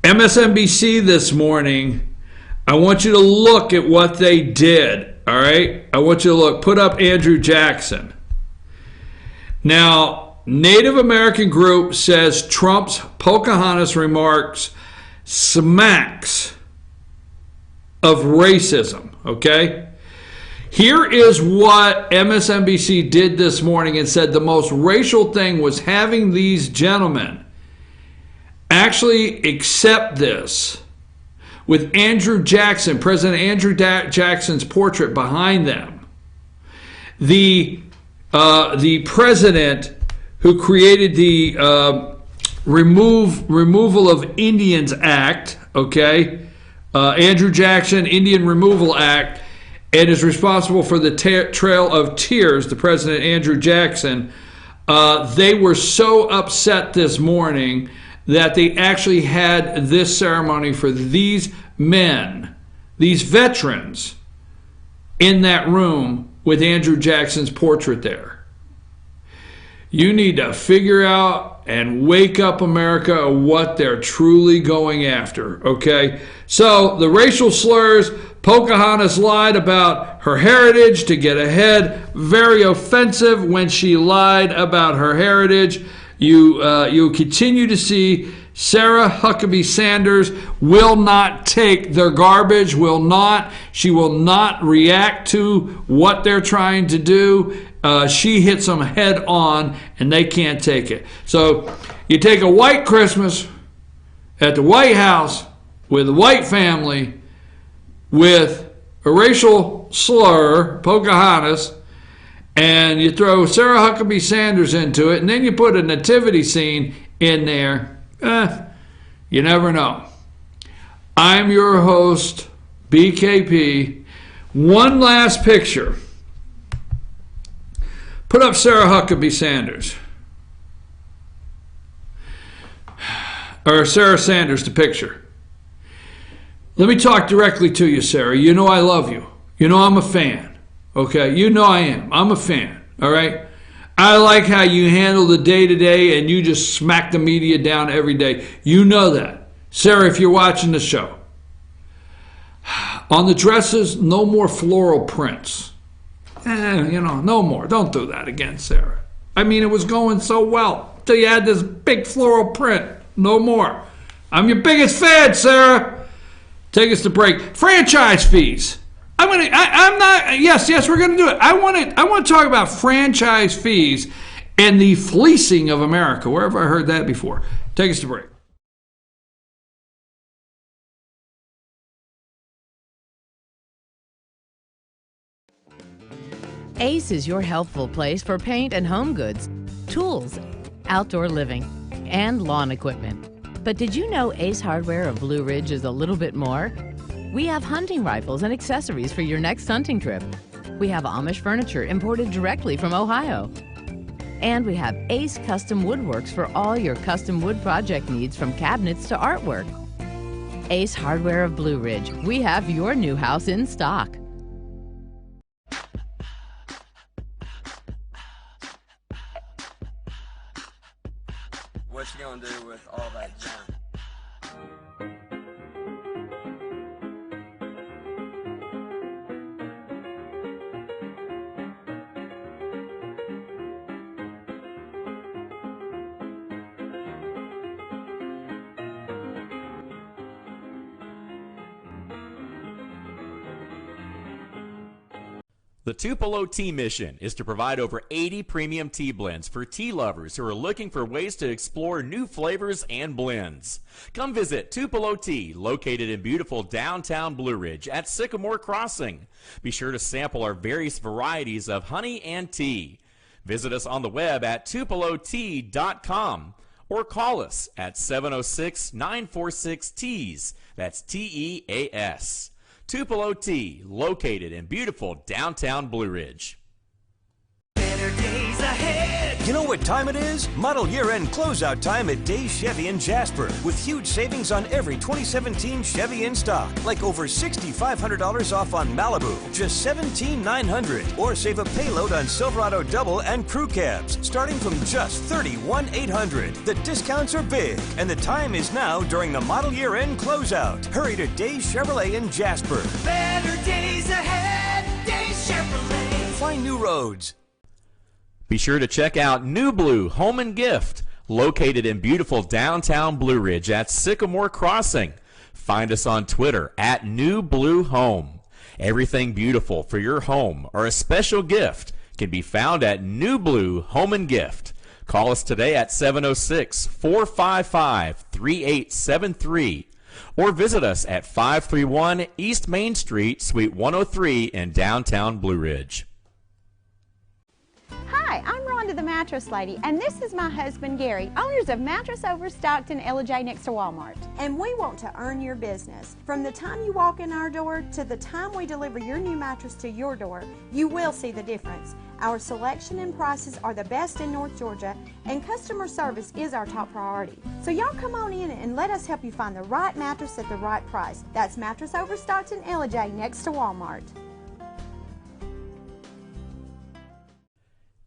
MSNBC this morning, I want you to look at what they did, all right? I want you to look. Put up Andrew Jackson. Now, Native American group says Trump's Pocahontas remarks smacks of racism, okay? Here is what MSNBC did this morning and said the most racial thing was having these gentlemen actually accept this with Andrew Jackson, President Andrew Jackson's portrait behind them. The president who created the Removal of Indians Act, okay, Andrew Jackson, Indian Removal Act, and is responsible for the Trail of Tears, the President Andrew Jackson. They were so upset this morning that they actually had this ceremony for these men, these veterans, in that room with Andrew Jackson's portrait there. You need to figure out and wake up America what they're truly going after, okay? So the racial slurs, Pocahontas lied about her heritage to get ahead. Very offensive when she lied about her heritage. You continue to see Sarah Huckabee Sanders will not take their garbage, she will not react to what they're trying to do. She hits them head on and they can't take it. So you take a white Christmas at the White House with a white family with a racial slur, Pocahontas, and you throw Sarah Huckabee Sanders into it, and then you put a nativity scene in there. You never know. I'm your host, BKP. One last picture. Put up Sarah Huckabee Sanders. Or Sarah Sanders, the picture. Let me talk directly to you, Sarah. You know I love you. You know I'm a fan. Okay? You know I am. I'm a fan. All right? I like how you handle the day-to-day and you just smack the media down every day. You know that. Sarah, if you're watching the show. On the dresses, no more floral prints. No more. Don't do that again, Sarah. I mean, it was going so well till you had this big floral print. No more. I'm your biggest fan, Sarah. Take us to break. Franchise fees. Yes, we're going to do it. I want to talk about franchise fees and the fleecing of America. Where have I heard that before? Take us to break. Ace is your helpful place for paint and home goods, tools, outdoor living, and lawn equipment. But did you know Ace Hardware of Blue Ridge is a little bit more? We have hunting rifles and accessories for your next hunting trip. We have Amish furniture imported directly from Ohio. And we have Ace Custom Woodworks for all your custom wood project needs, from cabinets to artwork. Ace Hardware of Blue Ridge. We have your new house in stock. What you gonna do with all that junk? The Tupelo Tea mission is to provide over 80 premium tea blends for tea lovers who are looking for ways to explore new flavors and blends. Come visit Tupelo Tea, located in beautiful downtown Blue Ridge at Sycamore Crossing. Be sure to sample our various varieties of honey and tea. Visit us on the web at tupelotea.com or call us at 706-946-TEAS. That's TEAS. Tupelo Tea, located in beautiful downtown Blue Ridge. Better days ahead. You know what time it is? Model year-end closeout time at Days Chevy in Jasper, with huge savings on every 2017 Chevy in stock, like over $6,500 off on Malibu, just $17,900, or save a payload on Silverado Double and Crew Cabs, starting from just $31,800. The discounts are big, and the time is now during the model year-end closeout. Hurry to Days Chevrolet in Jasper. Better days ahead. Days Chevrolet. Find new roads. Be sure to check out New Blue Home and Gift, located in beautiful downtown Blue Ridge at Sycamore Crossing. Find us on Twitter at New Blue Home. Everything beautiful for your home or a special gift can be found at New Blue Home and Gift. Call us today at 706-455-3873 or visit us at 531 East Main Street, Suite 103 in downtown Blue Ridge. Hi, I'm Rhonda the Mattress Lady, and this is my husband Gary, owners of Mattress Overstocked in LJ next to Walmart. And we want to earn your business. From the time you walk in our door to the time we deliver your new mattress to your door, you will see the difference. Our selection and prices are the best in North Georgia, and customer service is our top priority. So y'all come on in and let us help you find the right mattress at the right price. That's Mattress Overstocked in LJ next to Walmart.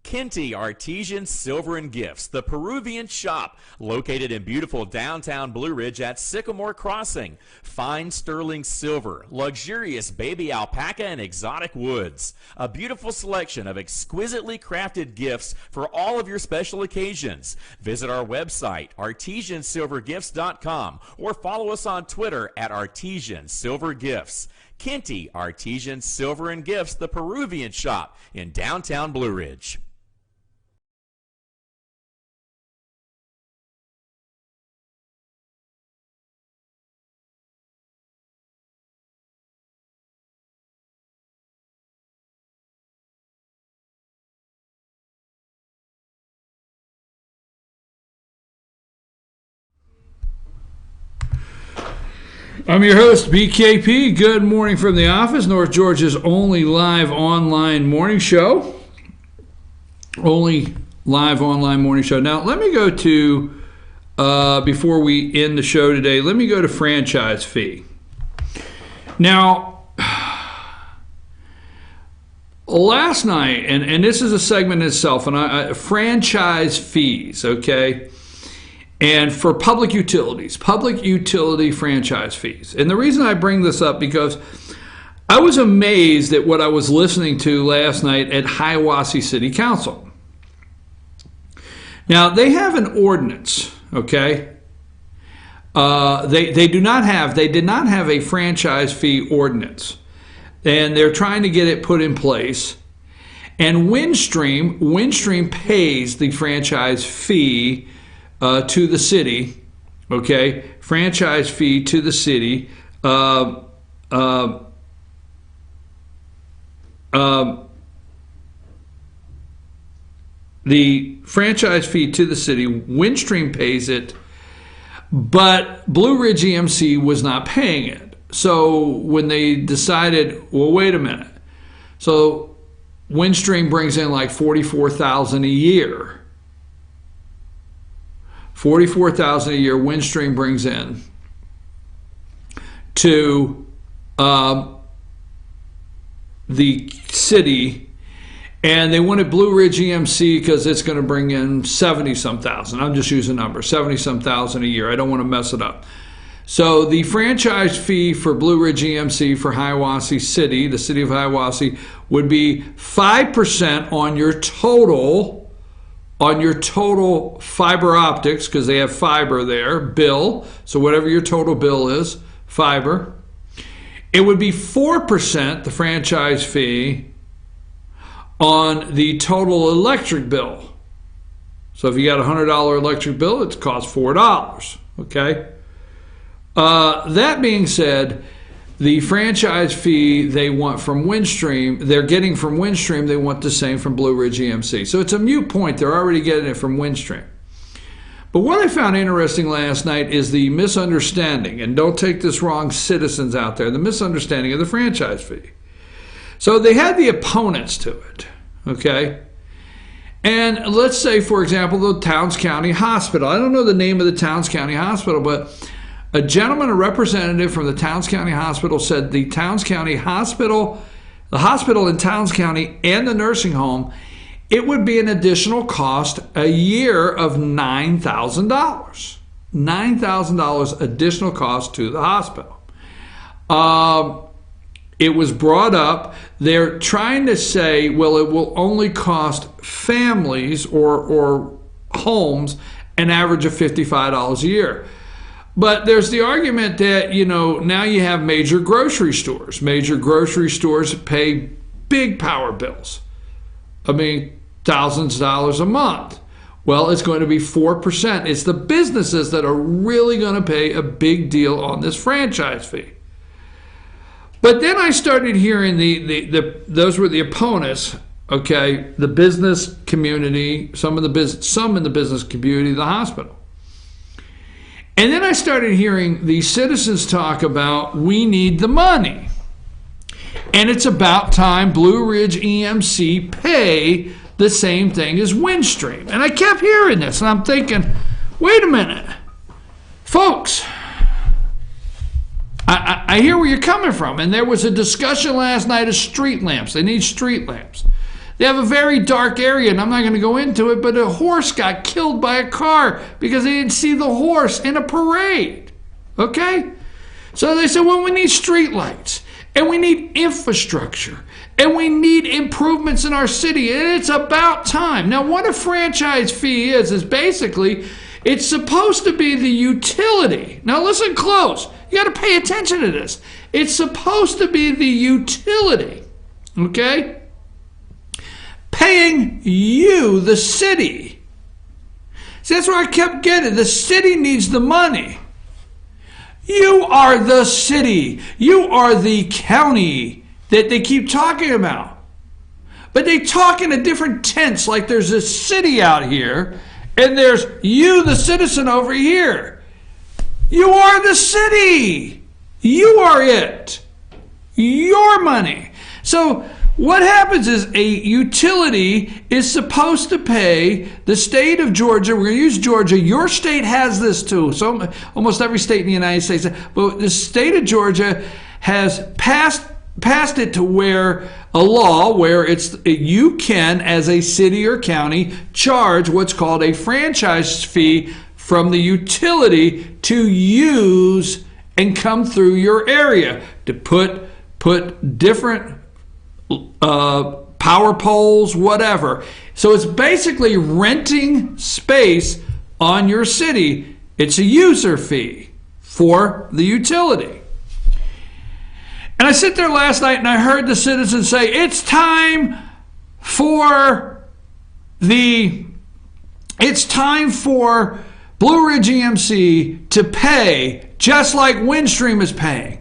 Kinty Artesian Silver and Gifts, the Peruvian shop, located in beautiful downtown Blue Ridge at Sycamore Crossing. Fine sterling silver, luxurious baby alpaca and exotic woods. A beautiful selection of exquisitely crafted gifts for all of your special occasions. Visit our website, artesiansilvergifts.com, or follow us on Twitter at Artesian Silver Gifts. Kinty Artesian Silver and Gifts, the Peruvian shop in downtown Blue Ridge. I'm your host, BKP. Good morning from the office, North Georgia's only live online morning show. Only live online morning show. Now, let me go to, before we end the show today, let me go to franchise fee. Now, last night, and this is a segment in itself, and franchise fees, okay? And for public utility franchise fees. And the reason I bring this up because I was amazed at what I was listening to last night at Hiawassee City Council. Now, they have an ordinance, okay? They did not have a franchise fee ordinance. And they're trying to get it put in place. And Windstream pays the franchise fee to the city, okay? Franchise fee to the city. The franchise fee to the city, Windstream pays it, but Blue Ridge EMC was not paying it. So when they decided, well, wait a minute. So Windstream brings in like $44,000 a year. $44,000 a year Windstream brings in to the city, and they wanted Blue Ridge EMC because it's going to bring in 70-some thousand. I'm just using numbers, 70-some thousand a year. I don't want to mess it up. So the franchise fee for Blue Ridge EMC for Hiawassee City, the city of Hiawassee, would be 5% on your total fiber optics, because they have fiber there, bill. So whatever your total bill is, fiber. It would be 4%, the franchise fee, on the total electric bill. So if you got a $100 electric bill, it costs $4, okay? That being said, the franchise fee they want from Windstream, they're getting from Windstream, they want the same from Blue Ridge EMC. So it's a moot point. They're already getting it from Windstream. But what I found interesting last night is the misunderstanding, and don't take this wrong, citizens out there, the misunderstanding of the franchise fee. So they had the opponents to it, okay? And let's say, for example, the Towns County Hospital. I don't know the name of the Towns County Hospital, but a gentleman, a representative from the Towns County Hospital said the Towns County Hospital, the hospital in Towns County and the nursing home, it would be an additional cost a year of $9,000. $9,000 additional cost to the hospital. It was brought up. They're trying to say, well, it will only cost families or homes an average of $55 a year. But there's the argument that, you know, now you have major grocery stores. Major grocery stores pay big power bills. I mean, thousands of dollars a month. Well, it's going to be 4%. It's the businesses that are really going to pay a big deal on this franchise fee. But then I started hearing those were the opponents, okay, the business community, some in the business community, the hospital. And then I started hearing the citizens talk about, we need the money. And it's about time Blue Ridge EMC pay the same thing as Windstream. And I kept hearing this, and I'm thinking, wait a minute. Folks, I hear where you're coming from. And there was a discussion last night of street lamps. They need street lamps. They have a very dark area, and I'm not going to go into it, but a horse got killed by a car because they didn't see the horse in a parade. Okay? So they said, well, we need street lights, and we need infrastructure, and we need improvements in our city, and it's about time. Now, what a franchise fee is basically, it's supposed to be the utility. Now, listen close. You got to pay attention to this. It's supposed to be the utility, okay? Paying you, the city. See, that's where I kept getting. The city needs the money. You are the city. You are the county that they keep talking about. But they talk in a different tense, like there's a city out here, and there's you, the citizen, over here. You are the city. You are it. Your money. So what happens is a utility is supposed to pay the state of Georgia. We're going to use Georgia. Your state has this too. So almost every state in the United States. But the state of Georgia has passed it to where a law where you can, as a city or county, charge what's called a franchise fee from the utility to use and come through your area to put different power poles, whatever. So it's basically renting space on your city. It's a user fee for the utility. And I sit there last night and I heard the citizens say, it's time for Blue Ridge EMC to pay just like Windstream is paying.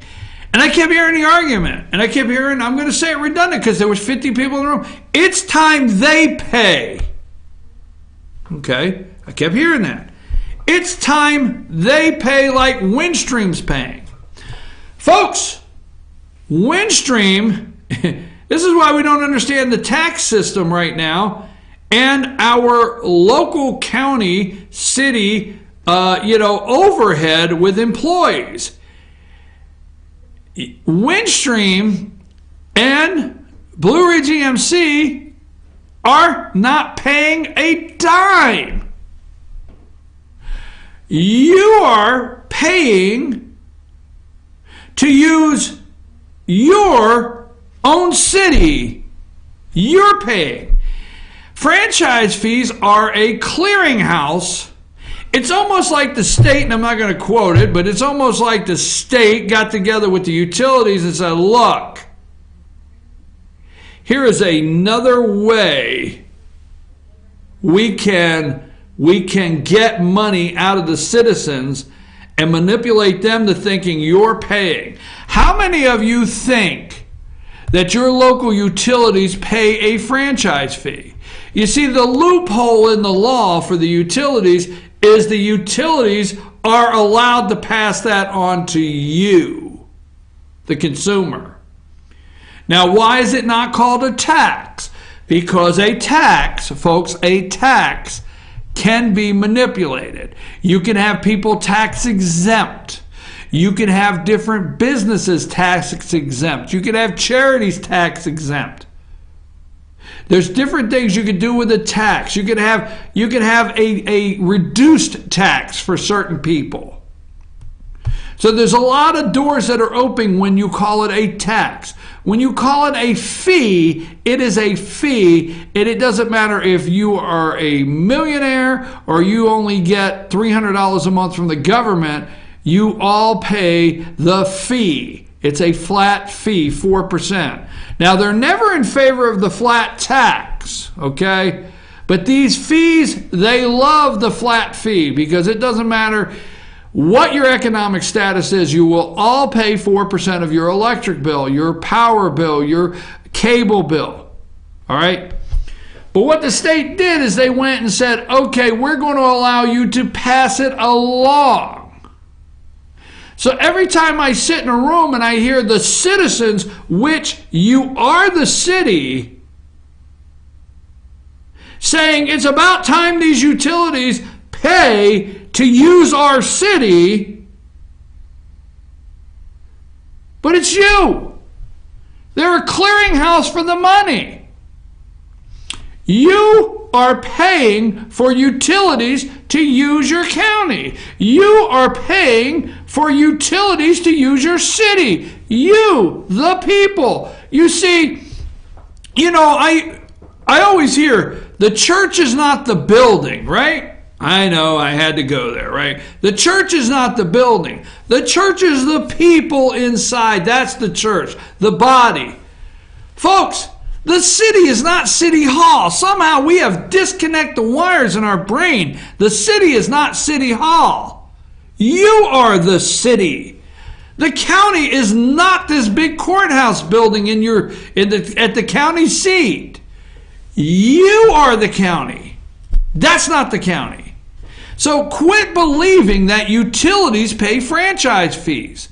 And I kept hearing the argument. And I kept hearing, I'm going to say it redundant because there was 50 people in the room. It's time they pay. Okay? I kept hearing that. It's time they pay like Windstream's paying. Folks, Windstream, this is why we don't understand the tax system right now and our local county, city, overhead with employees. Windstream and Blue Ridge EMC are not paying a dime. You are paying to use your own city. You're paying. Franchise fees are a clearinghouse. It's almost like the state, and I'm not going to quote it, but it's almost like the state got together with the utilities and said, look, here is another way we can get money out of the citizens and manipulate them to thinking you're paying. How many of you think that your local utilities pay a franchise fee? You see, the loophole in the law for the utilities is the utilities are allowed to pass that on to you, the consumer. Now, why is it not called a tax? Because a tax, folks, a tax can be manipulated. You can have people tax exempt. You can have different businesses tax exempt. You can have charities tax exempt. There's different things you can do with a tax. You can have a reduced tax for certain people. So there's a lot of doors that are open when you call it a tax. When you call it a fee, it is a fee, and it doesn't matter if you are a millionaire or you only get $300 a month from the government, you all pay the fee. It's a flat fee, 4%. Now, they're never in favor of the flat tax, okay? But these fees, they love the flat fee because it doesn't matter what your economic status is, you will all pay 4% of your electric bill, your power bill, your cable bill, all right? But what the state did is they went and said, okay, we're going to allow you to pass it along. So every time I sit in a room and I hear the citizens, which you are the city, saying it's about time these utilities pay to use our city, but it's you. They're a clearinghouse for the money. You are paying for utilities to use your county. You are paying for utilities to use your city. You, the people. You see, you know, I always hear the church is not the building, right? I know, I had to go there, right? The church is not the building. The church is the people inside. That's the church, the body. Folks, the city is not City Hall. Somehow we have disconnected the wires in our brain. The city is not City Hall. You are the city. The county is not this big courthouse building at the county seat. You are the county. That's not the county. So quit believing that utilities pay franchise fees.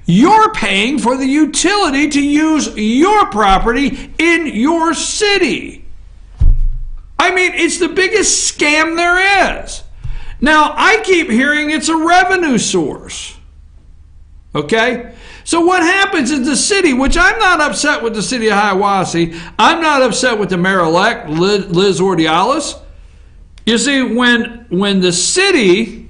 You're paying for the utility to use your property in your city. I mean, it's the biggest scam there is. Now, I keep hearing it's a revenue source. Okay? So what happens is the city, which I'm not upset with the city of Hiawassee, I'm not upset with the mayor-elect, Liz Ordiales. You see, when the city,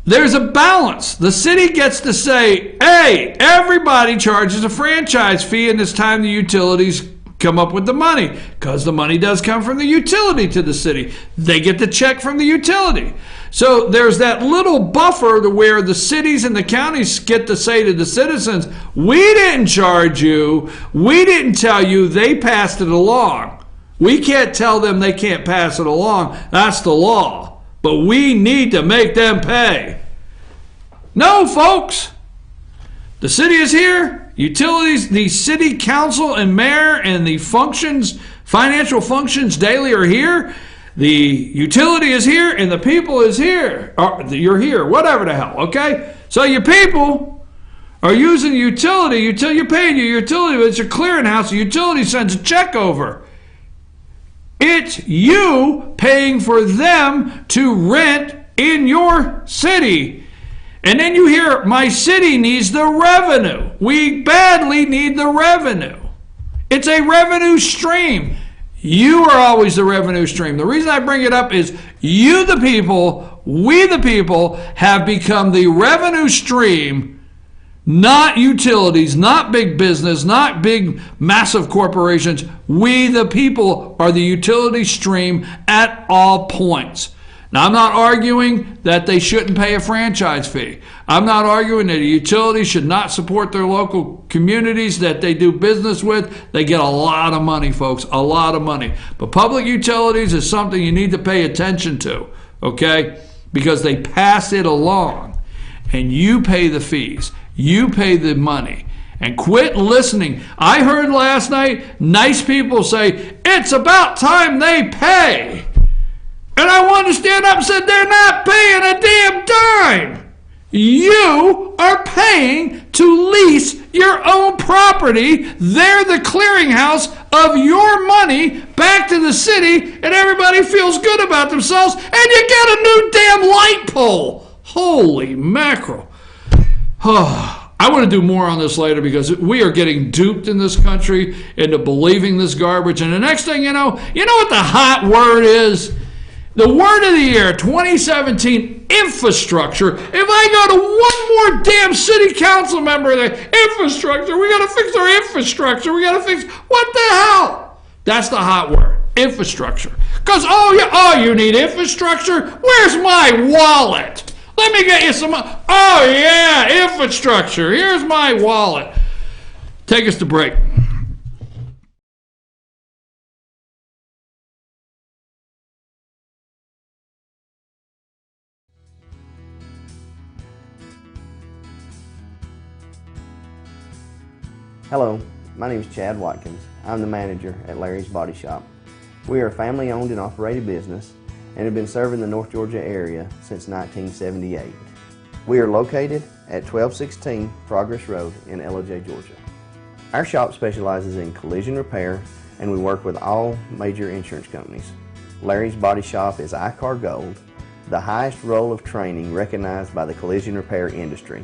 there's a balance. The city gets to say, hey, everybody charges a franchise fee, and it's time the utilities come up with the money, because the money does come from the utility to the city. They get the check from the utility. So there's that little buffer to where the cities and the counties get to say to the citizens, we didn't charge you, we didn't tell you, they passed it along. We can't tell them they can't pass it along. That's the law. But we need to make them pay. No, folks. The city is here. Utilities, the city council and mayor and the functions, financial functions daily are here. The utility is here and the people is here. You're here, whatever the hell, okay? So your people are using utility. You're paying your utility, but it's your clearinghouse. The utility sends a check over. It's you paying for them to rent in your city. And then you hear, my city needs the revenue. We badly need the revenue. It's a revenue stream. You are always the revenue stream. The reason I bring it up is you, the people, we, the people, have become the revenue stream. Not utilities, not big business, not big, massive corporations. We, the people, are the utility stream at all points. Now, I'm not arguing that they shouldn't pay a franchise fee. I'm not arguing that a utility should not support their local communities that they do business with. They get a lot of money, folks, a lot of money. But public utilities is something you need to pay attention to, okay? Because they pass it along, and you pay the fees. You pay the money. And quit listening. I heard last night nice people say, it's about time they pay. And I wanted to stand up and say, they're not paying a damn dime. You are paying to lease your own property. They're the clearinghouse of your money back to the city, and everybody feels good about themselves, and you get a new damn light pole. Holy mackerel. I want to do more on this later because we are getting duped in this country into believing this garbage. And the next thing you know what the hot word is? The word of the year, 2017, infrastructure. If I go to one more damn city council member, the infrastructure, we got to fix our infrastructure. We got to fix, what the hell? That's the hot word, infrastructure. Because, you need infrastructure? Where's my wallet? Let me get you some, oh yeah, infrastructure. Here's my wallet. Take us to break. Hello, my name is Chad Watkins. I'm the manager at Larry's Body Shop. We are a family-owned and operated business and have been serving the North Georgia area since 1978. We are located at 1216 Progress Road in Ellijay, Georgia. Our shop specializes in collision repair, and we work with all major insurance companies. Larry's Body Shop is ICAR Gold, the highest role of training recognized by the collision repair industry.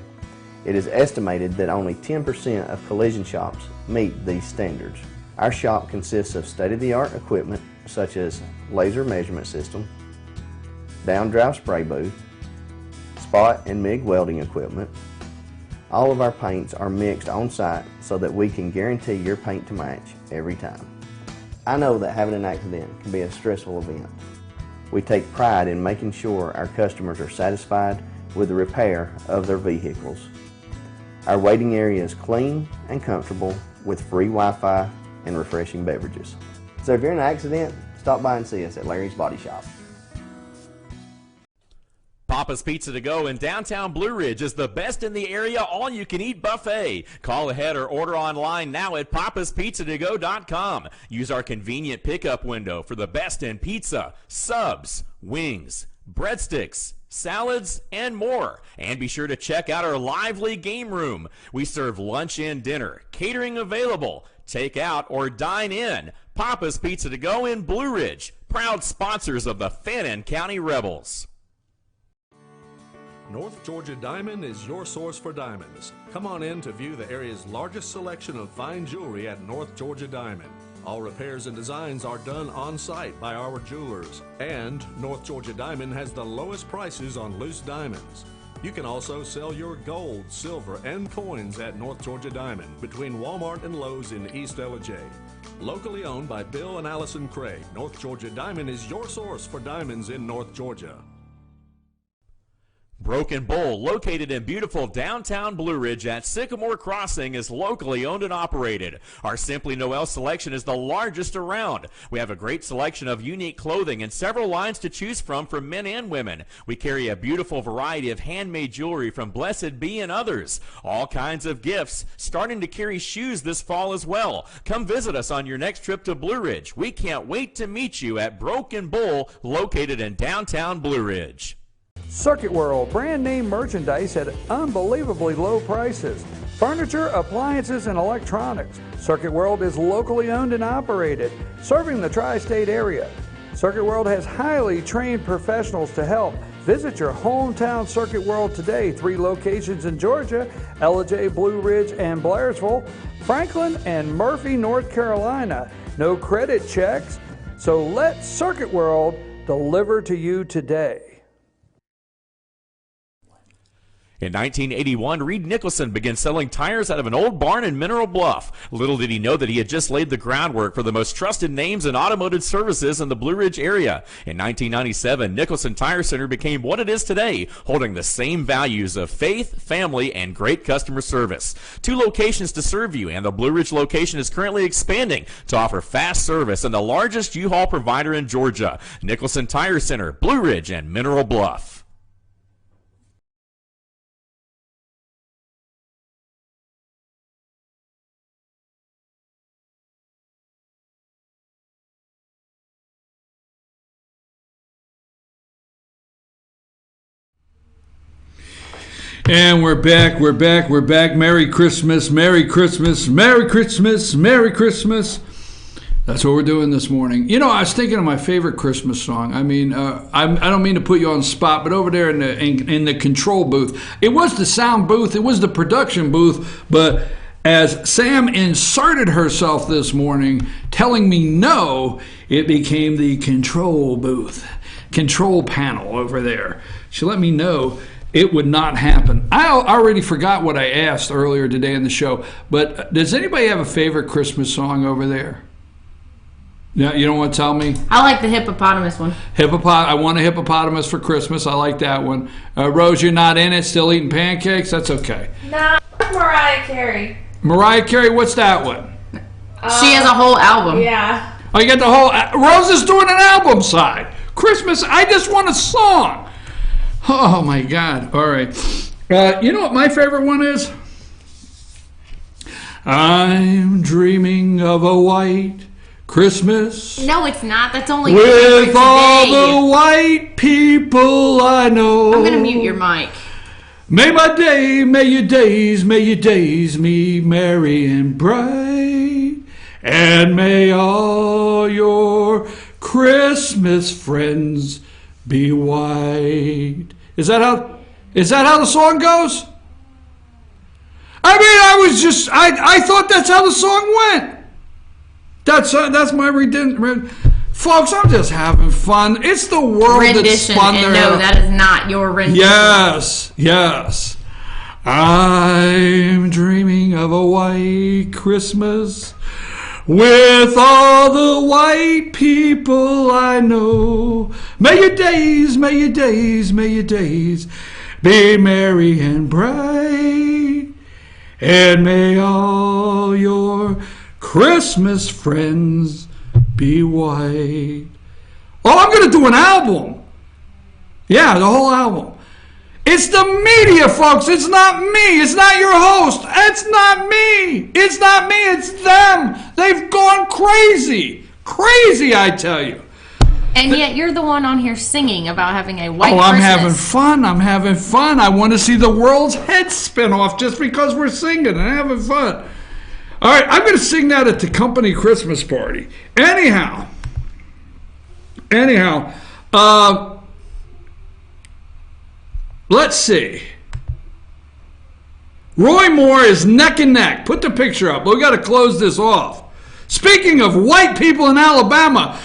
It is estimated that only 10% of collision shops meet these standards. Our shop consists of state-of-the-art equipment such as laser measurement system, down-drive spray booth, spot and MIG welding equipment. All of our paints are mixed on-site so that we can guarantee your paint to match every time. I know that having an accident can be a stressful event. We take pride in making sure our customers are satisfied with the repair of their vehicles. Our waiting area is clean and comfortable with free Wi-Fi and refreshing beverages. So if you're in an accident, stop by and see us at Larry's Body Shop. Papa's Pizza to Go in downtown Blue Ridge is the best in the area all-you-can-eat buffet. Call ahead or order online now at papaspizzatogo.com. Use our convenient pickup window for the best in pizza, subs, wings, breadsticks, salads, and more. And be sure to check out our lively game room. We serve lunch and dinner, catering available, take out or dine in. Papa's Pizza to Go in Blue Ridge, proud sponsors of the Fannin County Rebels. North Georgia Diamond is your source for diamonds. Come on in to view the area's largest selection of fine jewelry at North Georgia Diamond. All repairs and designs are done on-site by our jewelers. And North Georgia Diamond has the lowest prices on loose diamonds. You can also sell your gold, silver, and coins at North Georgia Diamond between Walmart and Lowe's in East Ellijay. Locally owned by Bill and Allison Craig, North Georgia Diamond is your source for diamonds in North Georgia. Broken Bull, located in beautiful downtown Blue Ridge at Sycamore Crossing, is locally owned and operated. Our Simply Noel selection is the largest around. We have a great selection of unique clothing and several lines to choose from for men and women. We carry a beautiful variety of handmade jewelry from Blessed Be and others. All kinds of gifts, starting to carry shoes this fall as well. Come visit us on your next trip to Blue Ridge. We can't wait to meet you at Broken Bull, located in downtown Blue Ridge. Circuit World, brand name merchandise at unbelievably low prices. Furniture, appliances, and electronics. Circuit World is locally owned and operated, serving the tri-state area. Circuit World has highly trained professionals to help. Visit your hometown Circuit World today. 3 locations in Georgia: Ellijay, Blue Ridge, and Blairsville, Franklin, and Murphy, North Carolina. No credit checks, so let Circuit World deliver to you today. In 1981, Reed Nicholson began selling tires out of an old barn in Mineral Bluff. Little did he know that he had just laid the groundwork for the most trusted names in automotive services in the Blue Ridge area. In 1997, Nicholson Tire Center became what it is today, holding the same values of faith, family, and great customer service. 2 locations to serve you, and the Blue Ridge location is currently expanding to offer fast service and the largest U-Haul provider in Georgia. Nicholson Tire Center, Blue Ridge, and Mineral Bluff. And we're back. Merry Christmas, Merry Christmas, Merry Christmas, Merry Christmas. That's what we're doing this morning. You know, I was thinking of my favorite Christmas song. I mean, I don't mean to put you on the spot, but over there in the control booth, it was the sound booth, it was the production booth, but as Sam inserted herself this morning, telling me no, it became the control booth, control panel over there. She let me know it would not happen. I already forgot what I asked earlier today in the show, but does anybody have a favorite Christmas song over there? Yeah, you don't want to tell me? I like the hippopotamus one. I want a hippopotamus for Christmas. I like that one. Rose, you're not in it, still eating pancakes? That's okay. Nah, Mariah Carey. Mariah Carey, what's that one? She has a whole album. Yeah. Oh, you got the whole... Rose is doing an album side. Christmas, I just want a song. Oh, my God. All right. You know what my favorite one is? I'm dreaming of a white Christmas. No, it's not. That's only with all the white people I know. I'm going to mute your mic. May your days be merry and bright. And may all your Christmas friends be white. Is that how the song goes? I mean, I thought that's how the song went. That's my redemption. Folks, I'm just having fun. It's the world rendition, that's spun there. No, that is not your rendition. Yes. I'm dreaming of a white Christmas with all the white people I know. May your days be merry and bright. And may all your Christmas friends be white. Oh, I'm going to do an album. Yeah, the whole album. It's the media, folks. It's not me. It's not your host. It's not me. It's not me. It's them. They've gone crazy. Crazy, I tell you. And yet you're the one on here singing about having a white I'm Christmas. I'm having fun. I want to see the world's head spin off just because we're singing and having fun. All right, I'm going to sing that at the company Christmas party. Anyhow, let's see. Roy Moore is neck and neck. Put the picture up. We got to close this off. Speaking of white people in Alabama,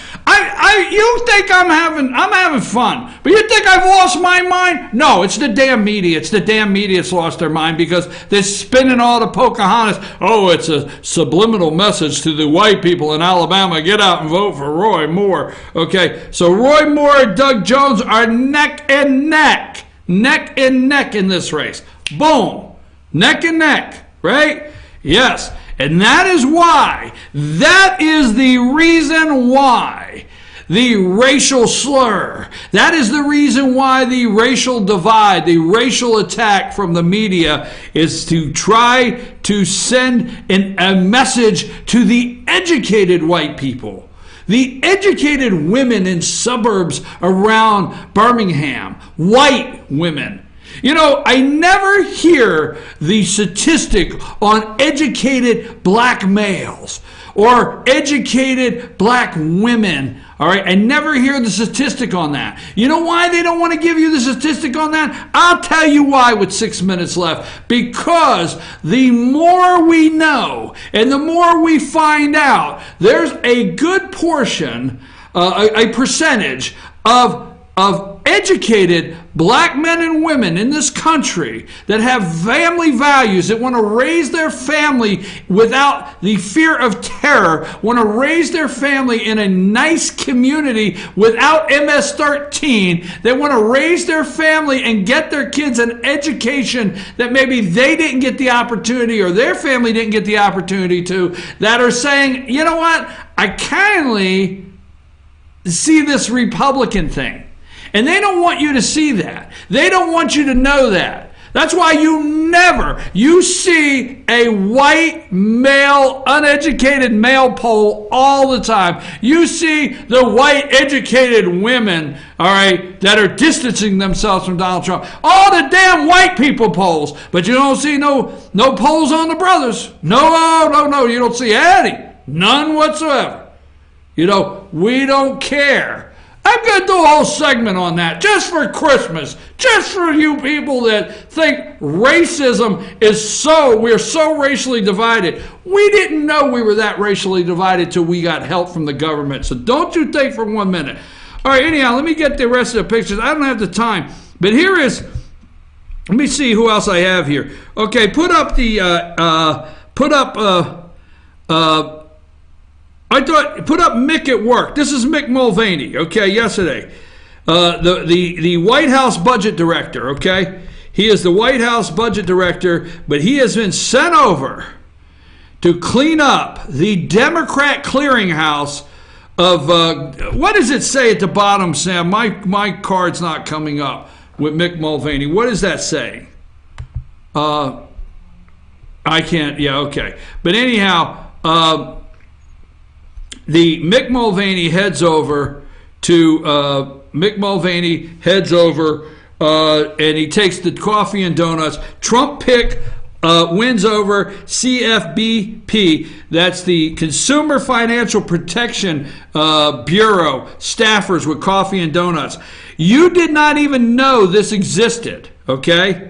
you think I'm having fun, but you think I've lost my mind? No, it's the damn media. It's the damn media that's lost their mind because they're spinning all the Pocahontas. Oh, it's a subliminal message to the white people in Alabama. Get out and vote for Roy Moore. Okay, so Roy Moore and Doug Jones are neck and neck in this race. Boom, neck and neck, right? Yes. And that is the reason why the racial slur, that is the reason why the racial divide, the racial attack from the media is to try to send a message to the educated white people, the educated women in suburbs around Birmingham, white women. You know, I never hear the statistic on educated black males or educated black women. All right, I never hear the statistic on that. You know why they don't want to give you the statistic on that? I'll tell you why with 6 minutes left. Because the more we know and the more we find out, there's a good portion, a percentage of educated black men and women in this country that have family values, that want to raise their family without the fear of terror, want to raise their family in a nice community without MS-13, they want to raise their family and get their kids an education that maybe they didn't get the opportunity or their family didn't get the opportunity to, that are saying, you know what, I kindly see this Republican thing. And they don't want you to see that. They don't want you to know that. That's why you see a white male, uneducated male poll all the time. You see the white educated women, all right, that are distancing themselves from Donald Trump. All the damn white people polls. But you don't see no polls on the brothers. No, you don't see any. None whatsoever. You know, we don't care. I'm going to do a whole segment on that just for Christmas, just for you people that think racism is we're so racially divided. We didn't know we were that racially divided till we got help from the government. So don't you think for 1 minute. All right, anyhow, let me get the rest of the pictures. I don't have the time. But here is, let me see who else I have here. Okay, put up Mick at work. This is Mick Mulvaney, okay, yesterday. The White House budget director, okay? He is the White House budget director, but he has been sent over to clean up the Democrat clearinghouse of, what does it say at the bottom, Sam? My card's not coming up with Mick Mulvaney. What does that say? I can't, yeah, okay. But anyhow, the Mick Mulvaney heads over and he takes the coffee and donuts. Trump pick wins over CFPB. That's the Consumer Financial Protection Bureau staffers with coffee and donuts. You did not even know this existed, okay?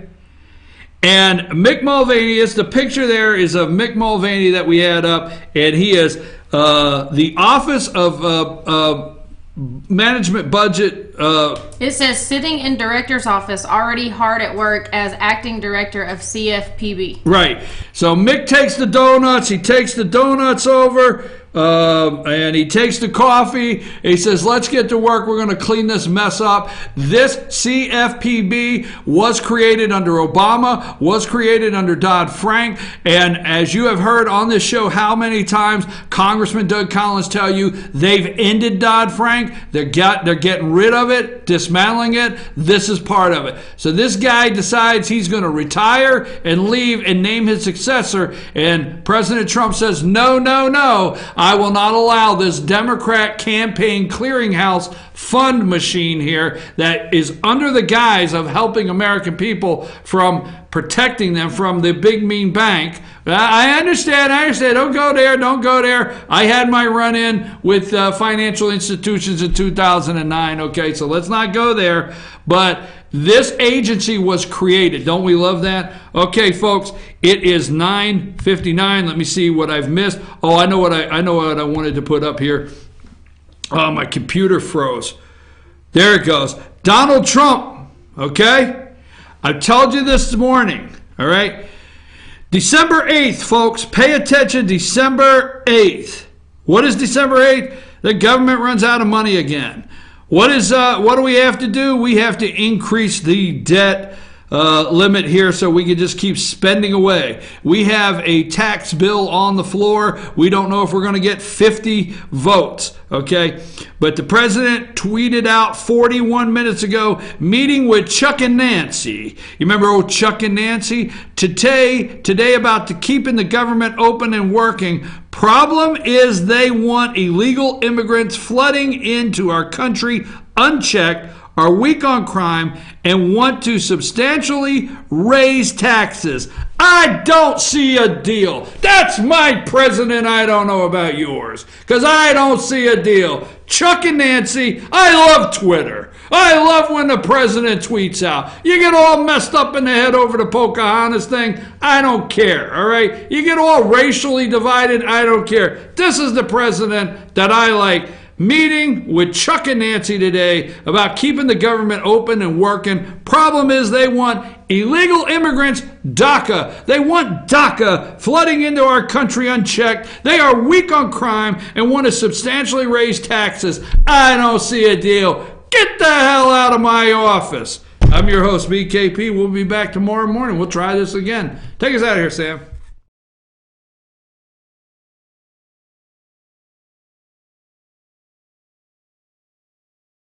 And Mick Mulvaney, the picture there is of Mick Mulvaney that we had up, and he is the Office of Management Budget. It says sitting in director's office, already hard at work as acting director of CFPB. Right. So Mick takes the donuts. He takes the donuts over. And he takes the coffee. He says, let's get to work. We're going to clean this mess up. This CFPB was created under Obama, was created under Dodd-Frank. And as you have heard on this show how many times Congressman Doug Collins tell you they've ended Dodd-Frank. They're getting rid of it, dismantling it. This is part of it. So this guy decides he's going to retire and leave and name his successor. And President Trump says, no. I will not allow this Democrat campaign clearinghouse fund machine here that is under the guise of helping American people from protecting them from the big mean bank. I understand. Don't go there. I had my run-in with financial institutions in 2009. Okay, so let's not go there. But this agency was created. Don't we love that? Okay, folks, it is 9:59. Let me see what I've missed. Oh, I know what I wanted to put up here. Oh, my computer froze. There it goes. Donald Trump, okay? I told you this morning, all right? December 8th, folks, pay attention, December 8th. What is December 8th? The government runs out of money again. What do we have to do? We have to increase the debt limit here so we can just keep spending away. We have a tax bill on the floor. We don't know if we're going to get 50 votes, okay? But the president tweeted out 41 minutes ago, meeting with Chuck and Nancy. You remember old Chuck and Nancy? Today about to keeping the government open and working. Problem is they want illegal immigrants flooding into our country unchecked, are weak on crime, and want to substantially raise taxes. I don't see a deal. That's my president. I don't know about yours, because I don't see a deal. Chuck and Nancy, I love Twitter. I love when the president tweets out. You get all messed up in the head over the Pocahontas thing, I don't care, all right? You get all racially divided, I don't care. This is the president that I like. meeting with Chuck and Nancy today about keeping the government open and working. Problem is they want illegal immigrants, DACA. They want DACA flooding into our country unchecked. They are weak on crime and want to substantially raise taxes. I don't see a deal. Get the hell out of my office. I'm your host, BKP. We'll be back tomorrow morning. We'll try this again. Take us out of here, Sam.